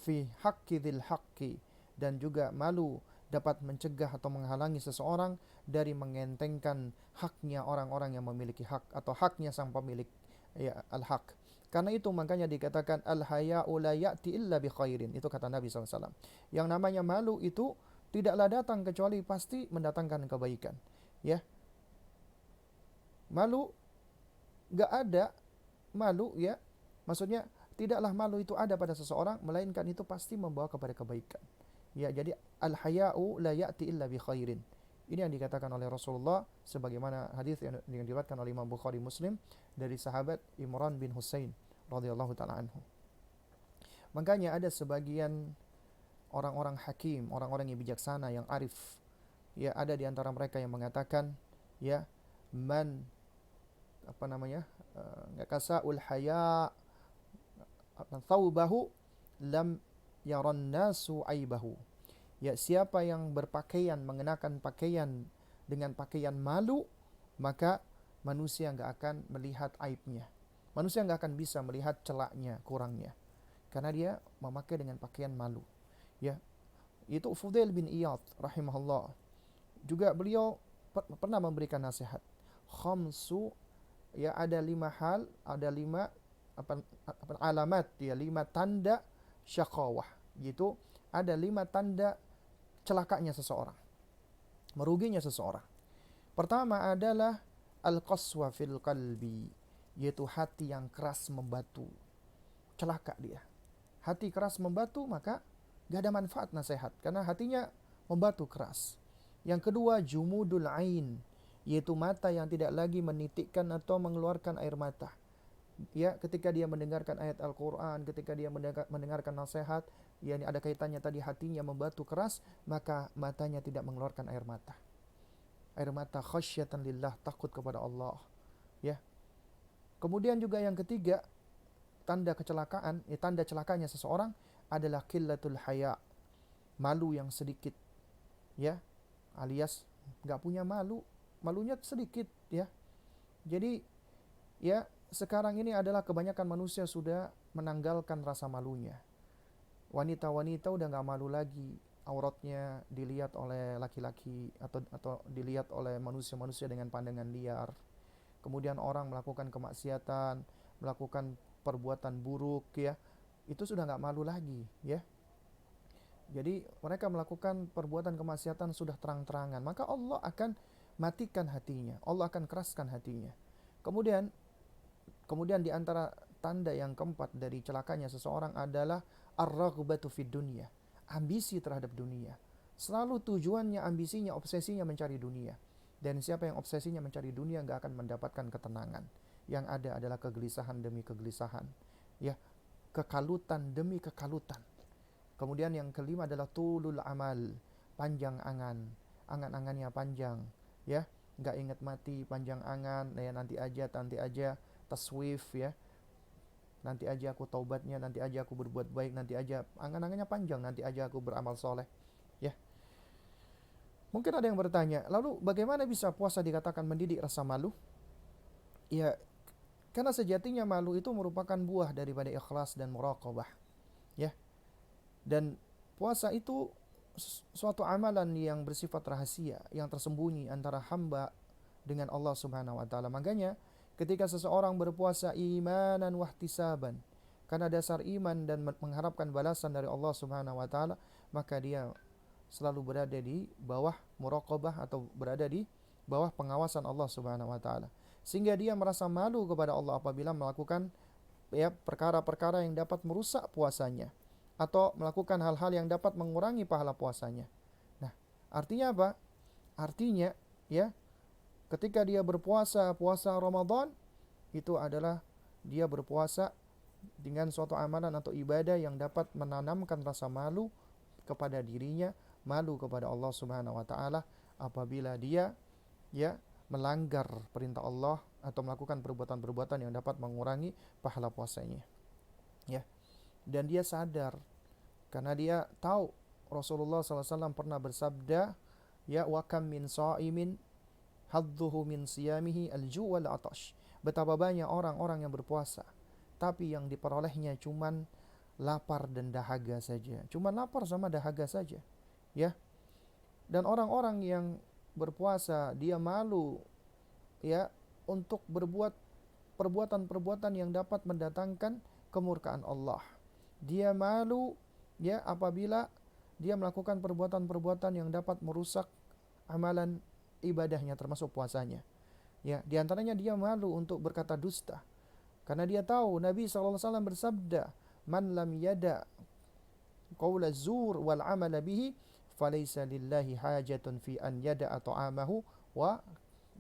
fi haqqi dzil haqqi, dan juga malu dapat mencegah atau menghalangi seseorang dari mengentengkan haknya orang-orang yang memiliki hak atau haknya sang pemilik, ya, al-haq. Karena itu makanya dikatakan al-haya'u la ya'ti illa bi khairin. Itu kata Nabi SAW. Yang namanya malu itu tidaklah datang kecuali pasti mendatangkan kebaikan. Ya, malu gak ada malu, ya. Maksudnya tidaklah malu itu ada pada seseorang melainkan itu pasti membawa kepada kebaikan. Ya, jadi al-haya'u la ya'ti illa bi khairin. Ini yang dikatakan oleh Rasulullah sebagaimana hadis yang diriwayatkan oleh Imam Bukhari Muslim dari sahabat Imran bin Husain radhiyallahu taala anhu. Makanya ada sebagian orang-orang hakim, orang-orang yang bijaksana, yang arif, ya, ada di antara mereka yang mengatakan, ya, man apa namanya? Kasaul haya thawbahu lam yaran nasu aibahu. Ya, siapa yang berpakaian, mengenakan pakaian dengan pakaian malu, maka manusia enggak akan melihat aibnya. Manusia enggak akan bisa melihat celaknya, kurangnya. Karena dia memakai dengan pakaian malu. Ya, itu Fudail bin Iyad rahimahullah. Juga beliau pernah memberikan nasihat. Khamsu, ya, ada 5 hal, ada 5 alamat, ya, 5 tanda syaqawah. Gitu, ada 5 tanda celakanya seseorang, meruginya seseorang. Pertama adalah al-qaswa fil qalbi, yaitu hati yang keras membatu. Celaka dia. Hati keras membatu, maka gak ada manfaat nasihat karena hatinya membatu keras. Yang kedua, jumudul ain, yaitu mata yang tidak lagi menitikkan atau mengeluarkan air mata. Ya, ketika dia mendengarkan ayat Al-Quran, ketika dia mendengarkan nasihat, ya, ini ada kaitannya tadi, hatinya membatu keras, maka matanya tidak mengeluarkan air mata. Air mata khasyatan lillah, takut kepada Allah. Ya. Kemudian juga yang ketiga, tanda kecelakaan, tanda celakanya seseorang adalah qillatul haya, malu yang sedikit. Ya, alias nggak punya malu, malunya sedikit. Ya. Jadi, ya, sekarang ini adalah kebanyakan manusia sudah menanggalkan rasa malunya. Wanita-wanita udah gak malu lagi auratnya dilihat oleh laki-laki atau dilihat oleh manusia-manusia dengan pandangan liar. Kemudian orang melakukan kemaksiatan, melakukan perbuatan buruk, ya, itu sudah gak malu lagi, ya. Jadi mereka melakukan perbuatan kemaksiatan sudah terang-terangan, maka Allah akan matikan hatinya, Allah akan keraskan hatinya. Kemudian di antara tanda yang keempat dari celakanya seseorang adalah ar-raghbatu fid dunya, ambisi terhadap dunia. Selalu tujuannya, ambisinya, obsesinya mencari dunia. Dan siapa yang obsesinya mencari dunia nggak akan mendapatkan ketenangan. Yang ada adalah kegelisahan demi kegelisahan, ya, kekalutan demi kekalutan. Kemudian yang kelima adalah tulul amal, panjang angan, angan-angannya panjang, ya, nggak ingat mati, panjang angan, ya nanti aja, taswif, ya, nanti aja aku taubatnya, nanti aja aku berbuat baik, nanti aja, angan-angannya panjang, nanti aja aku beramal soleh, ya. Mungkin ada yang bertanya, lalu bagaimana bisa puasa dikatakan mendidik rasa malu? Ya, karena sejatinya malu itu merupakan buah daripada ikhlas dan muraqabah, ya. Dan puasa itu suatu amalan yang bersifat rahasia, yang tersembunyi antara hamba dengan Allah Subhanahu wa taala. Makanya ketika seseorang berpuasa imanan wahtisaban, karena dasar iman dan mengharapkan balasan dari Allah Subhanahu wa taala, maka dia selalu berada di bawah muraqabah atau berada di bawah pengawasan Allah Subhanahu wa taala. Sehingga dia merasa malu kepada Allah apabila melakukan, ya, perkara-perkara yang dapat merusak puasanya atau melakukan hal-hal yang dapat mengurangi pahala puasanya. Nah, artinya apa? Artinya, ya, ketika dia berpuasa, puasa Ramadan itu adalah dia berpuasa dengan suatu amalan atau ibadah yang dapat menanamkan rasa malu kepada dirinya, malu kepada Allah Subhanahu wa taala apabila dia, ya, melanggar perintah Allah atau melakukan perbuatan-perbuatan yang dapat mengurangi pahala puasanya, ya. Dan dia sadar karena dia tahu Rasulullah SAW pernah bersabda, ya, wa kam min sha'imin hadduhu min siyamihi al-ju' wal 'atash. Betapa banyak orang-orang yang berpuasa tapi yang diperolehnya cuman lapar dan dahaga saja. Cuman lapar sama dahaga saja, ya. Dan orang-orang yang berpuasa dia malu, ya, untuk berbuat perbuatan-perbuatan yang dapat mendatangkan kemurkaan Allah. Dia malu, ya, apabila dia melakukan perbuatan-perbuatan yang dapat merusak amalan ibadahnya termasuk puasanya. Ya, di antaranya dia malu untuk berkata dusta. Karena dia tahu Nabi SAW bersabda, "Man lam yada qaula zur wal amala bihi, falaysa lillahi hajatun fi an yada'a ta'amahu wa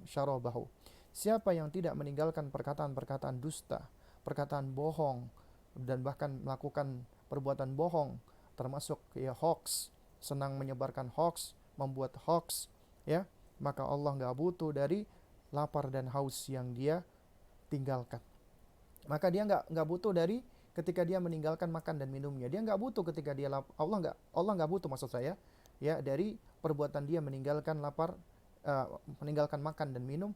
syarabahu." Siapa yang tidak meninggalkan perkataan-perkataan dusta, perkataan bohong, dan bahkan melakukan perbuatan bohong, termasuk, ya, hoax, senang menyebarkan hoax, membuat hoax, ya, maka Allah nggak butuh dari lapar dan haus yang dia tinggalkan. Maka dia nggak butuh dari ketika dia meninggalkan makan dan minumnya. Dia nggak butuh ketika dia Allah nggak butuh, maksud saya, ya, dari perbuatan dia meninggalkan lapar, meninggalkan makan dan minum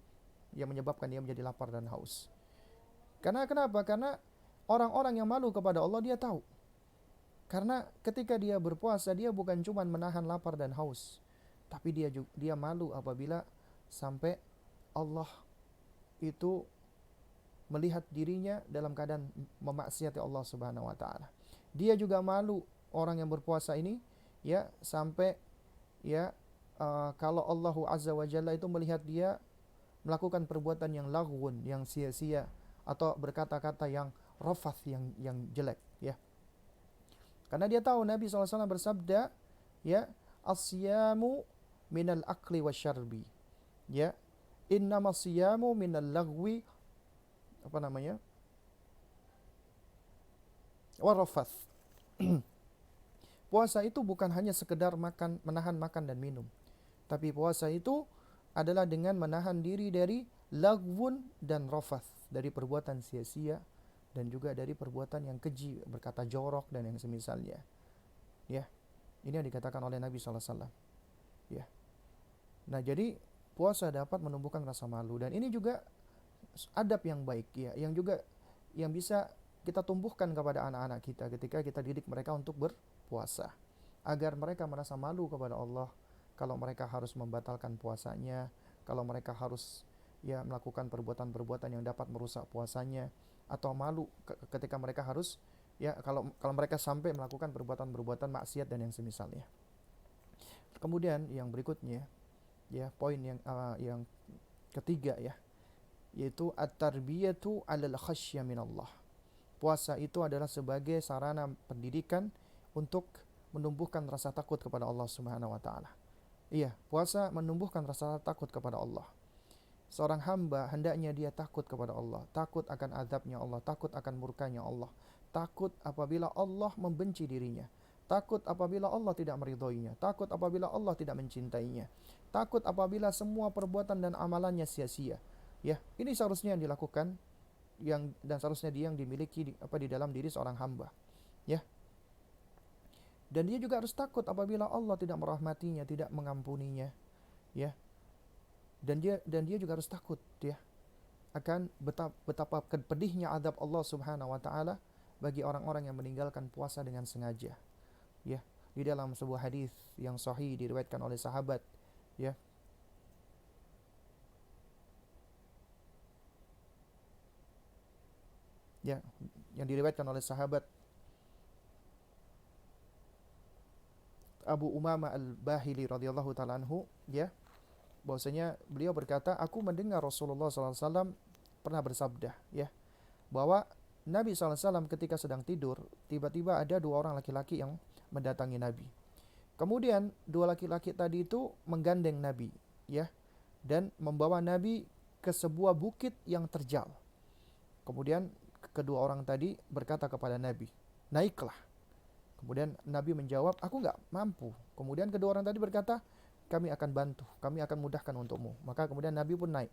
yang menyebabkan dia menjadi lapar dan haus. Karena kenapa? Karena orang-orang yang malu kepada Allah dia tahu. Karena ketika dia berpuasa dia bukan cuma menahan lapar dan haus, tapi dia malu apabila sampai Allah itu melihat dirinya dalam keadaan memaksiati Allah Subhanahu wa taala. Dia juga malu orang yang berpuasa ini, ya, sampai, ya, kalau Allah Azza wa Jalla itu melihat dia melakukan perbuatan yang laghun, yang sia-sia, atau berkata-kata yang rafath, yang jelek, ya. Karena dia tahu Nabi SAW bersabda, ya, as-siyamu minal akli wasyarbi, ya, innama siyamu minal laghwi, warafath. Puasa itu bukan hanya sekedar menahan makan dan minum, tapi puasa itu adalah dengan menahan diri dari lagwun dan rafath, dari perbuatan sia-sia dan juga dari perbuatan yang keji, berkata jorok dan yang semisalnya, ya. Ini yang dikatakan oleh Nabi SAW, ya. Nah, jadi puasa dapat menumbuhkan rasa malu, dan ini juga adab yang baik, ya, yang juga yang bisa kita tumbuhkan kepada anak-anak kita ketika kita didik mereka untuk berpuasa, agar mereka merasa malu kepada Allah kalau mereka harus membatalkan puasanya, kalau mereka harus, ya, melakukan perbuatan-perbuatan yang dapat merusak puasanya, atau malu ketika mereka harus, ya, kalau mereka sampai melakukan perbuatan-perbuatan maksiat dan yang semisalnya. Kemudian yang berikutnya, ya, poin yang ketiga, ya, yaitu at-tarbiyatu 'alal khasyah minallah. Puasa itu adalah sebagai sarana pendidikan untuk menumbuhkan rasa takut kepada Allah Subhanahu wa taala. Iya, puasa menumbuhkan rasa takut kepada Allah. Seorang hamba hendaknya dia takut kepada Allah, takut akan azabnya Allah, takut akan murkanya Allah, takut apabila Allah membenci dirinya, takut apabila Allah tidak meridhoinya, takut apabila Allah tidak mencintainya, takut apabila semua perbuatan dan amalannya sia-sia. Ya, ini seharusnya yang dilakukan dan seharusnya dia yang dimiliki di dalam diri seorang hamba. Ya, dan dia juga harus takut apabila Allah tidak merahmatinya, tidak mengampuninya, ya. Dan dia juga harus takut, ya, akan betapa pedihnya azab Allah Subhanahu wa taala bagi orang-orang yang meninggalkan puasa dengan sengaja. Ya, di dalam sebuah hadis yang sahih diriwayatkan oleh sahabat, ya. Ya, yang diriwayatkan oleh sahabat Abu Umamah Al-Bahili radhiyallahu taala anhu, ya, bahwasanya beliau berkata, aku mendengar Rasulullah SAW pernah bersabda, ya, bahwa Nabi SAW ketika sedang tidur, tiba-tiba ada dua orang laki-laki yang mendatangi Nabi. Kemudian dua laki-laki tadi itu menggandeng Nabi, ya, dan membawa Nabi ke sebuah bukit yang terjal. Kemudian kedua orang tadi berkata kepada Nabi, naiklah. Kemudian Nabi menjawab, aku nggak mampu. Kemudian kedua orang tadi berkata, kami akan bantu, kami akan mudahkan untukmu. Maka kemudian Nabi pun naik.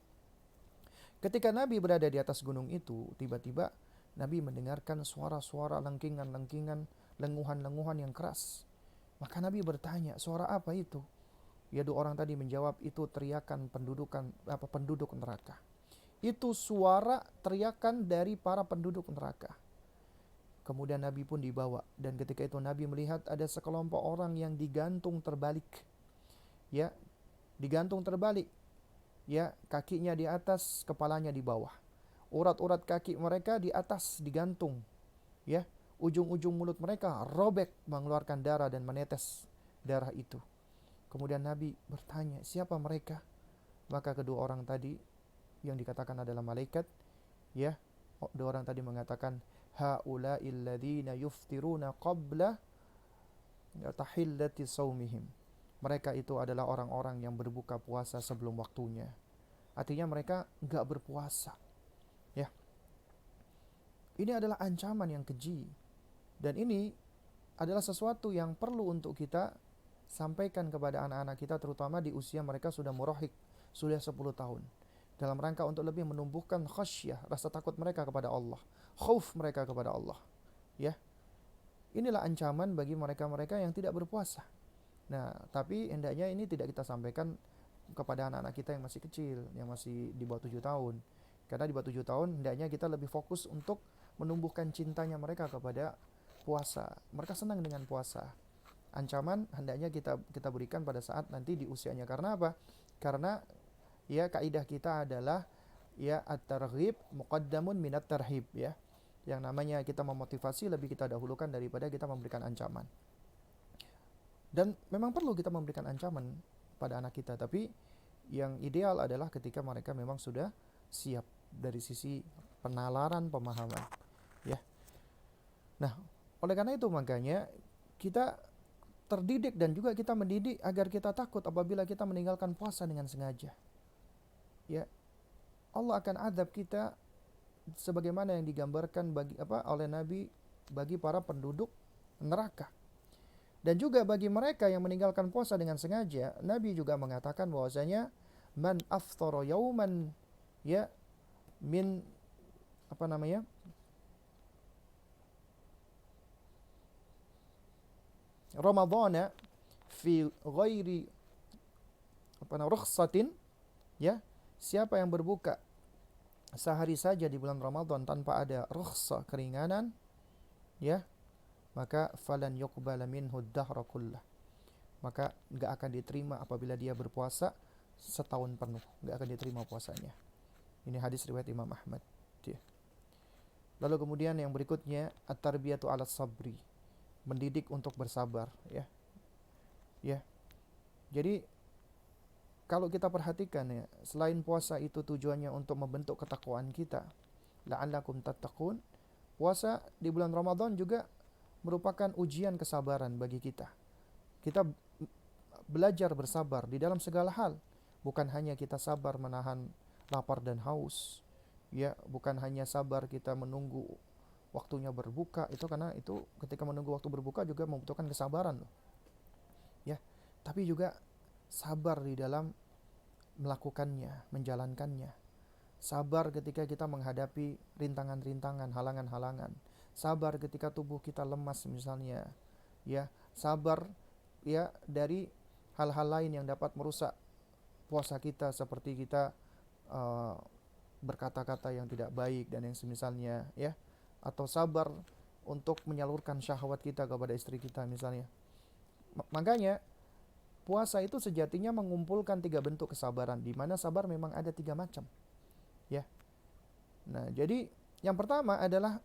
Ketika Nabi berada di atas gunung itu, tiba-tiba Nabi mendengarkan suara-suara lengkingan-lengkingan, lenguhan-lenguhan yang keras. Maka Nabi bertanya, suara apa itu? Ya, dua orang tadi menjawab, itu teriakan penduduk neraka. Itu suara teriakan dari para penduduk neraka. Kemudian Nabi pun dibawa, dan ketika itu Nabi melihat ada sekelompok orang yang digantung terbalik. Ya, digantung terbalik. Ya, kakinya di atas, kepalanya di bawah. Urat-urat kaki mereka di atas digantung. Ya, ujung-ujung mulut mereka robek mengeluarkan darah dan menetes darah itu. Kemudian Nabi bertanya, siapa mereka? Maka kedua orang tadi yang dikatakan adalah malaikat, ya, dua orang tadi mengatakan, haula'il ladzina yuftiruna qabla tahillati saumihim. Mereka itu adalah orang-orang yang berbuka puasa sebelum waktunya. Artinya mereka enggak berpuasa. Ya. Ini adalah ancaman yang keji. Dan ini adalah sesuatu yang perlu untuk kita sampaikan kepada anak-anak kita, terutama di usia mereka sudah murahik, sudah 10 tahun. Dalam rangka untuk lebih menumbuhkan khasyah, rasa takut mereka kepada Allah, khauf mereka kepada Allah. Ya. Inilah ancaman bagi mereka-mereka yang tidak berpuasa. Nah, tapi hendaknya ini tidak kita sampaikan kepada anak-anak kita yang masih kecil, yang masih di bawah 7 tahun. Karena di bawah 7 tahun hendaknya kita lebih fokus untuk menumbuhkan cintanya mereka kepada puasa. Mereka senang dengan puasa. Ancaman hendaknya kita berikan pada saat nanti di usianya. Karena apa? Karena ya kaidah kita adalah ya at-targhib muqaddamun minat tarhib, ya. Yang namanya kita memotivasi lebih kita dahulukan daripada kita memberikan ancaman. Dan memang perlu kita memberikan ancaman pada anak kita, tapi yang ideal adalah ketika mereka memang sudah siap dari sisi penalaran pemahaman, ya. Nah, oleh karena itu makanya kita terdidik dan juga kita mendidik agar kita takut apabila kita meninggalkan puasa dengan sengaja. Ya, Allah akan azab kita sebagaimana yang digambarkan oleh Nabi bagi para penduduk neraka. Dan juga bagi mereka yang meninggalkan puasa dengan sengaja, Nabi juga mengatakan bahwasanya man aftara yauman, ya, min Ramadhana fi ghairi rukhsatin, ya, siapa yang berbuka sehari saja di bulan Ramadan tanpa ada rukhsah, keringanan, ya, maka falan yuqbala minhu ad-dahra kullah. Maka enggak akan diterima apabila dia berpuasa setahun penuh, enggak akan diterima puasanya. Ini hadis riwayat Imam Ahmad, ya. Lalu kemudian yang berikutnya at-tarbiyatu 'ala sabri, mendidik untuk bersabar, ya. Ya. Jadi kalau kita perhatikan, ya, selain puasa itu tujuannya untuk membentuk ketakwaan kita, la'allakum tattaqun, puasa di bulan Ramadan juga merupakan ujian kesabaran bagi kita. Kita belajar bersabar di dalam segala hal. Bukan hanya kita sabar menahan lapar dan haus, ya, bukan hanya sabar kita menunggu waktunya berbuka, itu karena itu ketika menunggu waktu berbuka juga membutuhkan kesabaran loh, ya. Tapi juga sabar di dalam melakukannya, menjalankannya. Sabar ketika kita menghadapi rintangan-rintangan, halangan-halangan. Sabar ketika tubuh kita lemas misalnya, ya. Sabar ya dari hal-hal lain yang dapat merusak puasa kita, seperti kita uh, berkata-kata yang tidak baik dan yang semisalnya, ya. Atau sabar untuk menyalurkan syahwat kita kepada istri kita misalnya. Makanya puasa itu sejatinya mengumpulkan 3 bentuk kesabaran, di mana sabar memang ada 3 macam, ya. Nah, jadi yang pertama adalah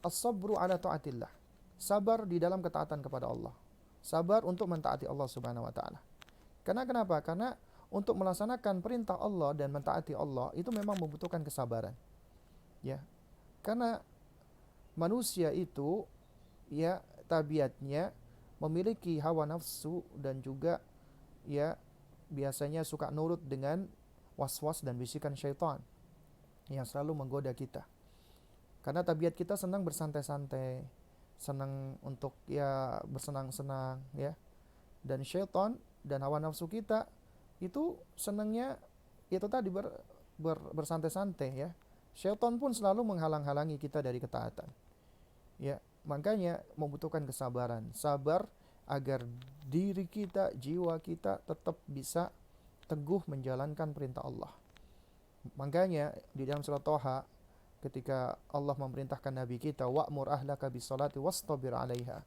as-sabru ala taatillah. Sabar di dalam ketaatan kepada Allah. Sabar untuk mentaati Allah Subhanahu wa taala. Karena kenapa? Karena untuk melaksanakan perintah Allah dan mentaati Allah itu memang membutuhkan kesabaran. Ya. Karena manusia itu ya tabiatnya memiliki hawa nafsu dan juga ya biasanya suka nurut dengan was-was dan bisikan syaitan yang selalu menggoda kita. Karena tabiat kita senang bersantai-santai, senang untuk ya bersenang-senang, ya. Dan syaitan dan hawa nafsu kita itu senangnya itu tadi bersantai-santai, ya. Syaitan pun selalu menghalang-halangi kita dari ketaatan. Ya, makanya membutuhkan kesabaran. Sabar agar diri kita, jiwa kita tetap bisa teguh menjalankan perintah Allah. Makanya di dalam surat Thaha ketika Allah memerintahkan Nabi kita, wa'mur ahlaka bis-sholati wastabir 'alaiha.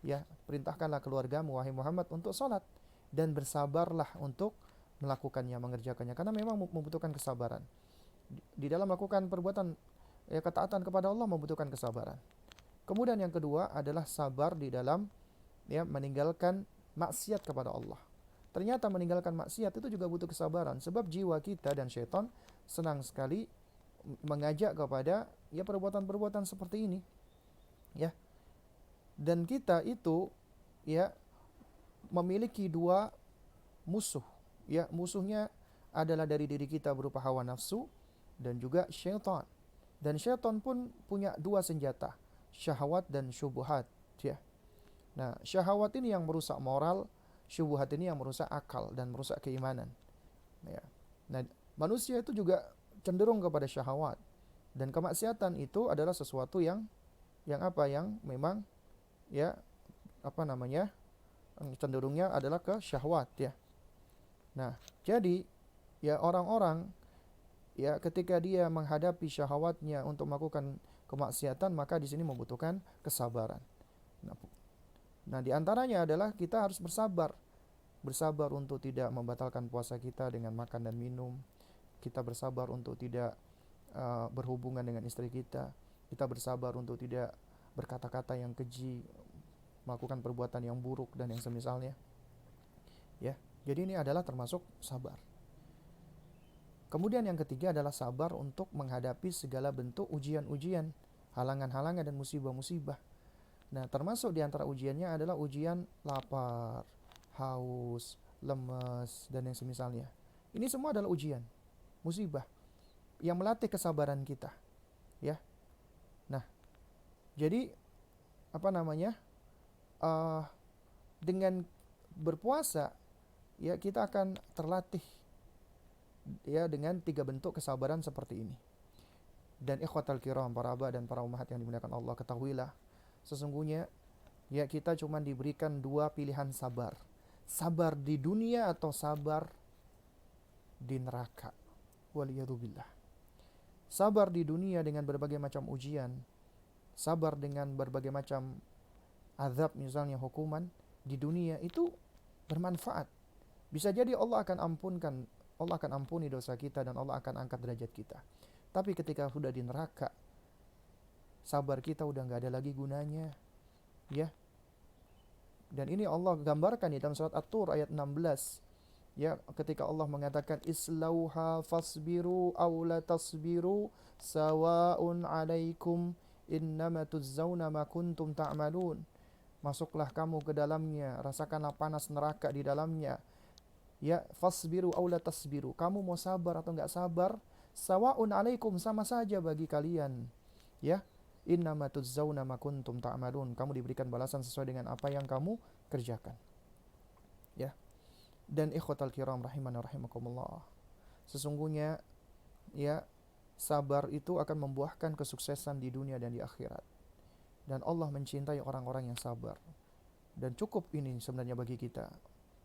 Ya, perintahkanlah keluargamu wahai Muhammad untuk salat dan bersabarlah untuk melakukannya, mengerjakannya, karena memang membutuhkan kesabaran. Di dalam melakukan perbuatan ya ketaatan kepada Allah membutuhkan kesabaran. Kemudian yang kedua adalah sabar di dalam ya meninggalkan maksiat kepada Allah. Ternyata meninggalkan maksiat itu juga butuh kesabaran, sebab jiwa kita dan syaitan senang sekali mengajak kepada ya perbuatan-perbuatan seperti ini, ya. Dan kita itu ya memiliki 2 musuh, ya. Musuhnya adalah dari diri kita berupa hawa nafsu dan juga syaitan. Dan syaitan pun punya 2 senjata, syahwat dan syubhat, ya. Nah, syahwat ini yang merusak moral, syubhat ini yang merusak akal dan merusak keimanan, ya. Nah, manusia itu juga cenderung kepada syahwat, dan kemaksiatan itu adalah sesuatu yang apa yang memang ya apa namanya cenderungnya adalah ke syahwat, ya. Nah, jadi ya orang-orang ya ketika dia menghadapi syahwatnya untuk melakukan kemaksiatan, maka di sini membutuhkan kesabaran. Nah, di antaranya adalah kita harus bersabar untuk tidak membatalkan puasa kita dengan makan dan minum. Kita bersabar untuk tidak berhubungan dengan istri kita. Kita bersabar untuk tidak berkata-kata yang keji, melakukan perbuatan yang buruk dan yang semisalnya. Ya, jadi ini adalah termasuk sabar. Kemudian yang ketiga adalah sabar untuk menghadapi segala bentuk ujian-ujian, halangan-halangan dan musibah-musibah. Nah, termasuk di antara ujiannya adalah ujian lapar, haus, lemas dan yang semisalnya. Ini semua adalah ujian, musibah yang melatih kesabaran kita, ya. Nah, jadi apa namanya dengan berpuasa ya kita akan terlatih ya dengan 3 bentuk kesabaran seperti ini. Dan ikhwatal kiram, para abah dan para ummahat yang dimuliakan Allah, ketahuilah sesungguhnya ya kita cuma diberikan 2 pilihan sabar. Sabar di dunia atau sabar di neraka. Waliyadzubillah. Sabar di dunia dengan berbagai macam ujian, sabar dengan berbagai macam azab misalnya hukuman di dunia itu bermanfaat. Bisa jadi Allah akan ampuni dosa kita dan Allah akan angkat derajat kita. Tapi ketika sudah di neraka, sabar kita udah gak ada lagi gunanya, ya. Dan ini Allah gambarkan di dalam surat At-Tur ayat 16, ya, ketika Allah mengatakan islauha fasbiru aw la tasbiru sawaun alaikum innama tuzzawna ma kuntum ta'malun. masuklah kamu ke dalamnya, rasakanlah panas neraka di dalamnya. Ya, fasbiru aw la tasbiru. Kamu mau sabar atau enggak sabar, sawaun alaikum, sama saja bagi kalian. Ya, innama tujzauna ma kuntum ta'malun. Kamu diberikan balasan sesuai dengan apa yang kamu kerjakan. Ya. Dan ikhwatal kiram rahimana rahimakumullah. Sesungguhnya ya, sabar itu akan membuahkan kesuksesan di dunia dan di akhirat. Dan Allah mencintai orang-orang yang sabar. Dan cukup ini sebenarnya bagi kita.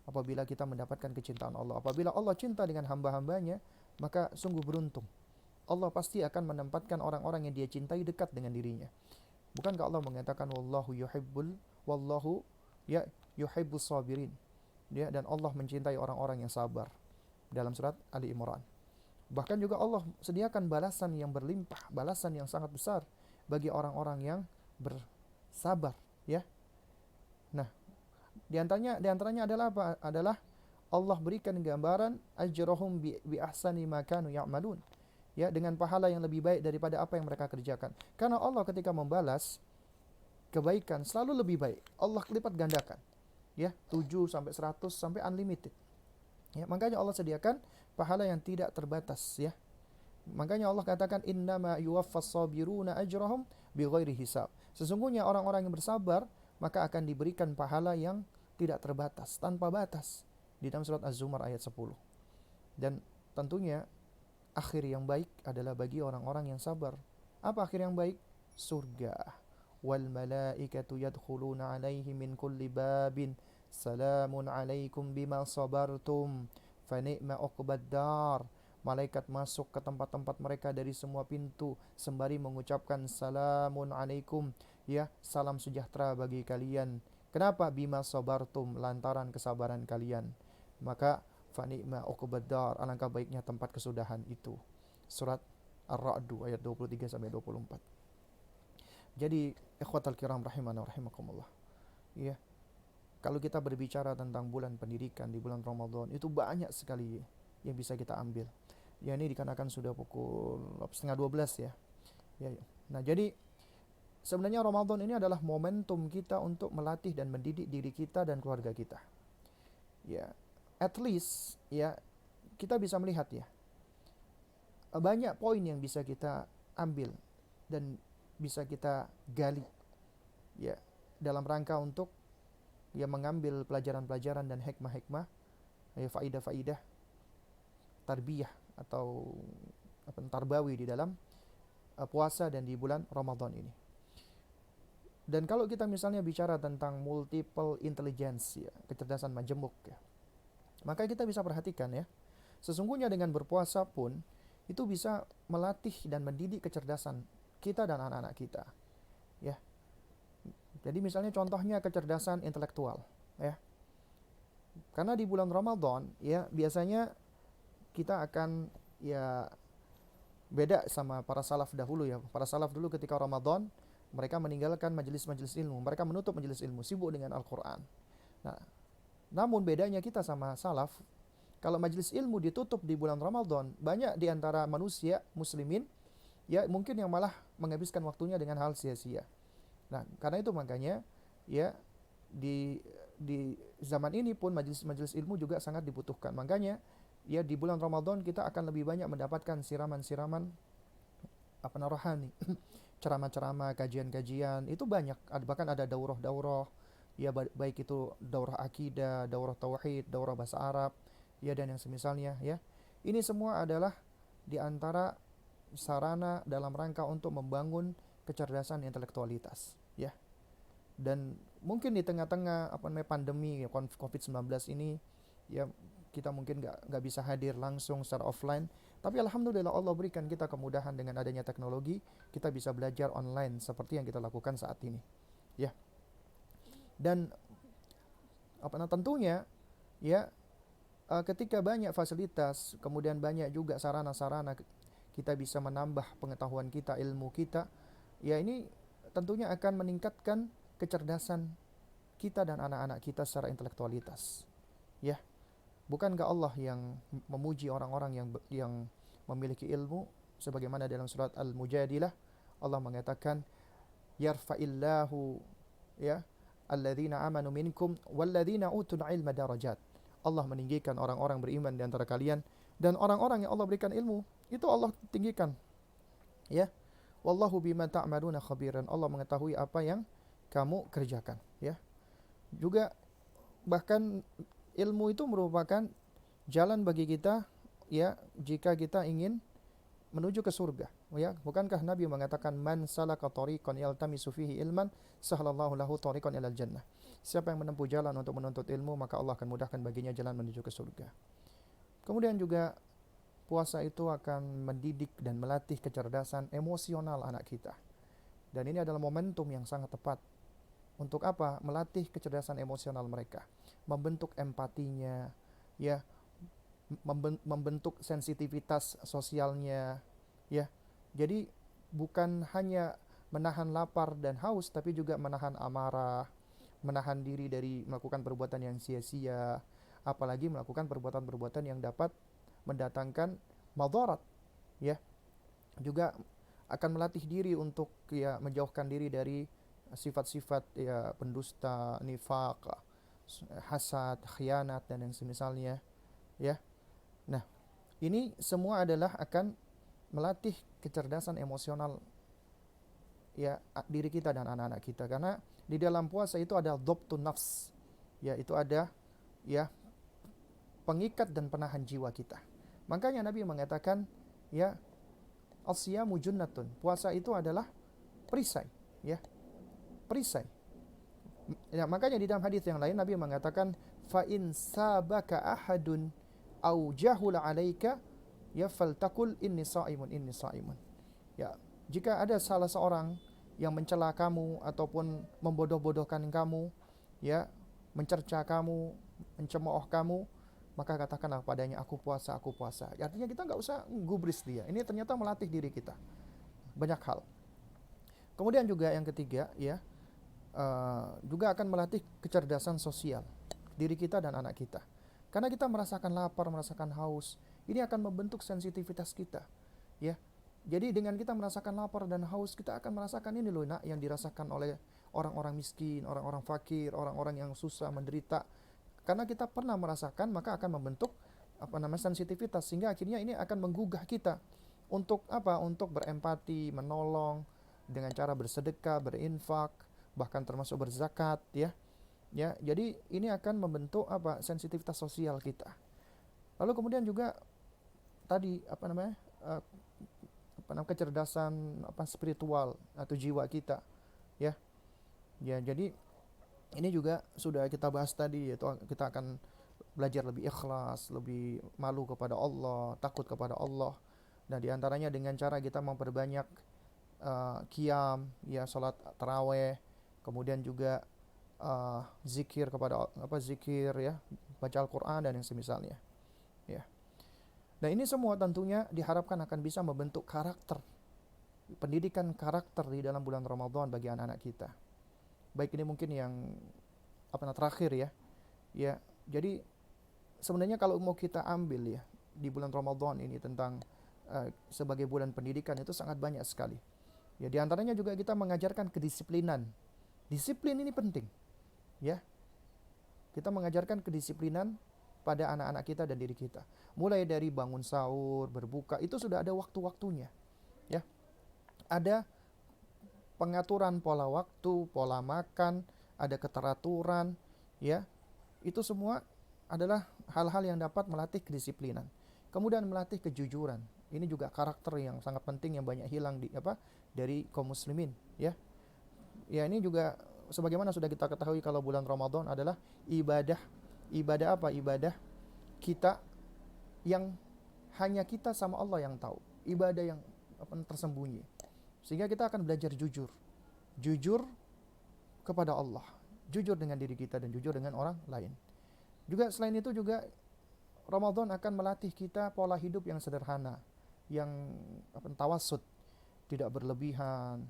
Apabila kita mendapatkan kecintaan Allah, apabila Allah cinta dengan hamba-hambanya, maka sungguh beruntung. Allah pasti akan menempatkan orang-orang yang dia cintai dekat dengan dirinya. Bukankah Allah mengatakan wallahu ya yuhibbus sabirin. Ya, dan Allah mencintai orang-orang yang sabar dalam surat Ali Imran. Bahkan juga Allah sediakan balasan yang berlimpah, balasan yang sangat besar bagi orang-orang yang bersabar, ya. Nah, di antaranya adalah apa? Adalah Allah berikan gambaran ajrahum bi ahsani ma kanu ya'malun. Ya, dengan pahala yang lebih baik daripada apa yang mereka kerjakan. Karena Allah ketika membalas kebaikan selalu lebih baik. Allah lipat gandakan. Ya, 7 sampai 100 sampai unlimited. Ya, makanya Allah sediakan pahala yang tidak terbatas, ya. Makanya Allah katakan innama yuwaffas sabiruna ajrahum bighairi hisab. Sesungguhnya orang-orang yang bersabar maka akan diberikan pahala yang tidak terbatas, tanpa batas. Di dalam surat Az-Zumar ayat 10. Dan tentunya akhir yang baik adalah bagi orang-orang yang sabar. Apa akhir yang baik? Surga. Wal malaikatu yadkhuluna alaihi min kulli babin salamun alaikum bima sabartum fa ni'ma uqbad dar. Malaikat masuk ke tempat-tempat mereka dari semua pintu sembari mengucapkan salamun alaikum, ya, salam sejahtera bagi kalian. Kenapa? Bima sabartum, lantaran kesabaran kalian. Maka fa ni'ma uqbad dar, alangkah baiknya tempat kesudahan itu. Surat Ar-Ra'd ayat 23 sampai 24. Jadi ikhwatal kiram rahimana rahimakumullah. Ya. Kalau kita berbicara tentang bulan pendidikan di bulan Ramadan, itu banyak sekali yang bisa kita ambil. Ya, ini dikarenakan sudah pukul 11:30 ya. Ya. Nah, jadi sebenarnya Ramadan ini adalah momentum kita untuk melatih dan mendidik diri kita dan keluarga kita. Ya, at least ya kita bisa melihat ya, banyak poin yang bisa kita ambil dan bisa kita gali ya dalam rangka untuk ya mengambil pelajaran-pelajaran dan hikmah-hikmah, ya faidah-faidah tarbiyah atau tarbawi di dalam puasa dan di bulan Ramadan ini. Dan kalau kita misalnya bicara tentang multiple intelligence ya, kecerdasan majemuk ya, maka kita bisa perhatikan ya, sesungguhnya dengan berpuasa pun itu bisa melatih dan mendidik kecerdasan kita dan anak-anak kita. Ya. Jadi misalnya contohnya kecerdasan intelektual, ya. Karena di bulan Ramadan ya biasanya kita akan ya beda sama para salaf dahulu ya. Para salaf dulu ketika Ramadan mereka meninggalkan majelis-majelis ilmu, mereka menutup majelis ilmu, sibuk dengan Al-Qur'an. Nah, namun bedanya kita sama salaf, kalau majelis ilmu ditutup di bulan Ramadan, banyak di antara manusia muslimin ya mungkin yang malah menghabiskan waktunya dengan hal sia-sia. Nah, karena itu makanya ya di zaman ini pun majelis-majelis ilmu juga sangat dibutuhkan. Makanya ya di bulan Ramadan kita akan lebih banyak mendapatkan siraman-siraman rohani. Ceramah-ceramah, kajian-kajian, itu banyak. Bahkan ada daurah-daurah, ya baik itu daurah akidah, daurah tauhid, daurah bahasa Arab, ya dan yang semisalnya ya. Ini semua adalah di antara sarana dalam rangka untuk membangun kecerdasan intelektualitas, ya. Dan mungkin di tengah-tengah pandemi COVID-19 ini, ya kita mungkin nggak bisa hadir langsung secara offline, tapi alhamdulillah Allah berikan kita kemudahan dengan adanya teknologi, kita bisa belajar online seperti yang kita lakukan saat ini, ya. Dan tentunya, ya ketika banyak fasilitas, kemudian banyak juga sarana-sarana kita bisa menambah pengetahuan kita, ilmu kita, ya ini tentunya akan meningkatkan kecerdasan kita dan anak-anak kita secara intelektualitas. Ya, bukankah Allah yang memuji orang-orang yang memiliki ilmu, sebagaimana dalam surat Al-Mujadilah Allah mengatakan yarfa'illahu ya alladzina amanu minkum walladzina utul ilma darajat. Allah meninggikan orang-orang beriman di antara kalian dan orang-orang yang Allah berikan ilmu itu Allah tinggikan. Ya. Wallahu bima ta'maluna khabiran. Allah mengetahui apa yang kamu kerjakan, ya. Juga bahkan ilmu itu merupakan jalan bagi kita, ya, jika kita ingin menuju ke surga, ya. Bukankah Nabi mengatakan man salaka tariqan yaltamisu fihi ilman sahalallahu lahu tariqan ilal jannah. Siapa yang menempuh jalan untuk menuntut ilmu, maka Allah akan mudahkan baginya jalan menuju ke surga. Kemudian juga puasa itu akan mendidik dan melatih kecerdasan emosional anak kita. Dan ini adalah momentum yang sangat tepat. Untuk apa? Melatih kecerdasan emosional mereka, membentuk empatinya, ya, membentuk sensitivitas sosialnya, ya. Jadi bukan hanya menahan lapar dan haus, tapi juga menahan amarah, menahan diri dari melakukan perbuatan yang sia-sia, apalagi melakukan perbuatan-perbuatan yang dapat mendatangkan madarat, ya. Juga akan melatih diri untuk, ya, menjauhkan diri dari sifat-sifat, ya, pendusta, nifaq, hasad, khianat dan yang semisalnya, ya. Nah, ini semua adalah akan melatih kecerdasan emosional, ya, diri kita dan anak-anak kita, karena di dalam puasa itu ada dhabtun nafs, ya, itu ada, ya, pengikat dan penahan jiwa kita. Makanya Nabi mengatakan, ya, as-siyamu junnatun, puasa itu adalah perisai, ya, perisai. Ya, makanya di dalam hadis yang lain Nabi mengatakan fa in sabaka ahadun au jahula alaika ya faltakul inni saimun. Ya, jika ada salah seorang yang mencela kamu ataupun membodoh-bodohkan kamu, ya, mencerca kamu, mencemooh kamu, maka katakanlah padanya aku puasa, aku puasa. Artinya kita nggak usah gubris dia. Ini ternyata melatih diri kita banyak hal. Kemudian juga yang ketiga, ya, juga akan melatih kecerdasan sosial diri kita dan anak kita. Karena kita merasakan lapar, merasakan haus, ini akan membentuk sensitivitas kita, ya. Jadi dengan kita merasakan lapar dan haus, kita akan merasakan ini loh, nak, yang dirasakan oleh orang-orang miskin, orang-orang fakir, orang-orang yang susah, menderita. Karena kita pernah merasakan, maka akan membentuk sensitivitas, sehingga akhirnya ini akan menggugah kita untuk apa? Untuk berempati, menolong dengan cara bersedekah, berinfak, bahkan termasuk berzakat, ya. Ya, jadi ini akan membentuk sensitivitas sosial kita. Lalu kemudian juga tadi kecerdasan spiritual atau jiwa kita, ya. Ya, jadi ini juga sudah kita bahas tadi, yaitu kita akan belajar lebih ikhlas, lebih malu kepada Allah, takut kepada Allah. Nah, diantaranya dengan cara kita memperbanyak qiyam, ya, salat taraweh, kemudian juga zikir kepada zikir, ya, baca Al-Qur'an dan yang semisalnya, ya. Nah, ini semua tentunya diharapkan akan bisa membentuk karakter, pendidikan karakter di dalam bulan Ramadan bagi anak-anak kita. Baik, ini mungkin yang terakhir, ya. Ya, jadi sebenarnya kalau mau kita ambil, ya, di bulan Ramadan ini tentang sebagai bulan pendidikan itu sangat banyak sekali. Ya, di antaranya juga kita mengajarkan kedisiplinan. Disiplin ini penting, ya. Kita mengajarkan kedisiplinan pada anak-anak kita dan diri kita. Mulai dari bangun sahur, berbuka, itu sudah ada waktu-waktunya, ya. Ada pengaturan pola waktu, pola makan, ada keteraturan, ya. Itu semua adalah hal-hal yang dapat melatih kedisiplinan. Kemudian melatih kejujuran. Ini juga karakter yang sangat penting yang banyak hilang dari kaum muslimin, ya. Ya, ini juga sebagaimana sudah kita ketahui kalau bulan Ramadan adalah ibadah Ibadah kita yang hanya kita sama Allah yang tahu. Ibadah yang tersembunyi. Sehingga kita akan belajar jujur kepada Allah, jujur dengan diri kita dan jujur dengan orang lain. Juga selain itu juga Ramadan akan melatih kita pola hidup yang sederhana, yang tawassut, tidak berlebihan,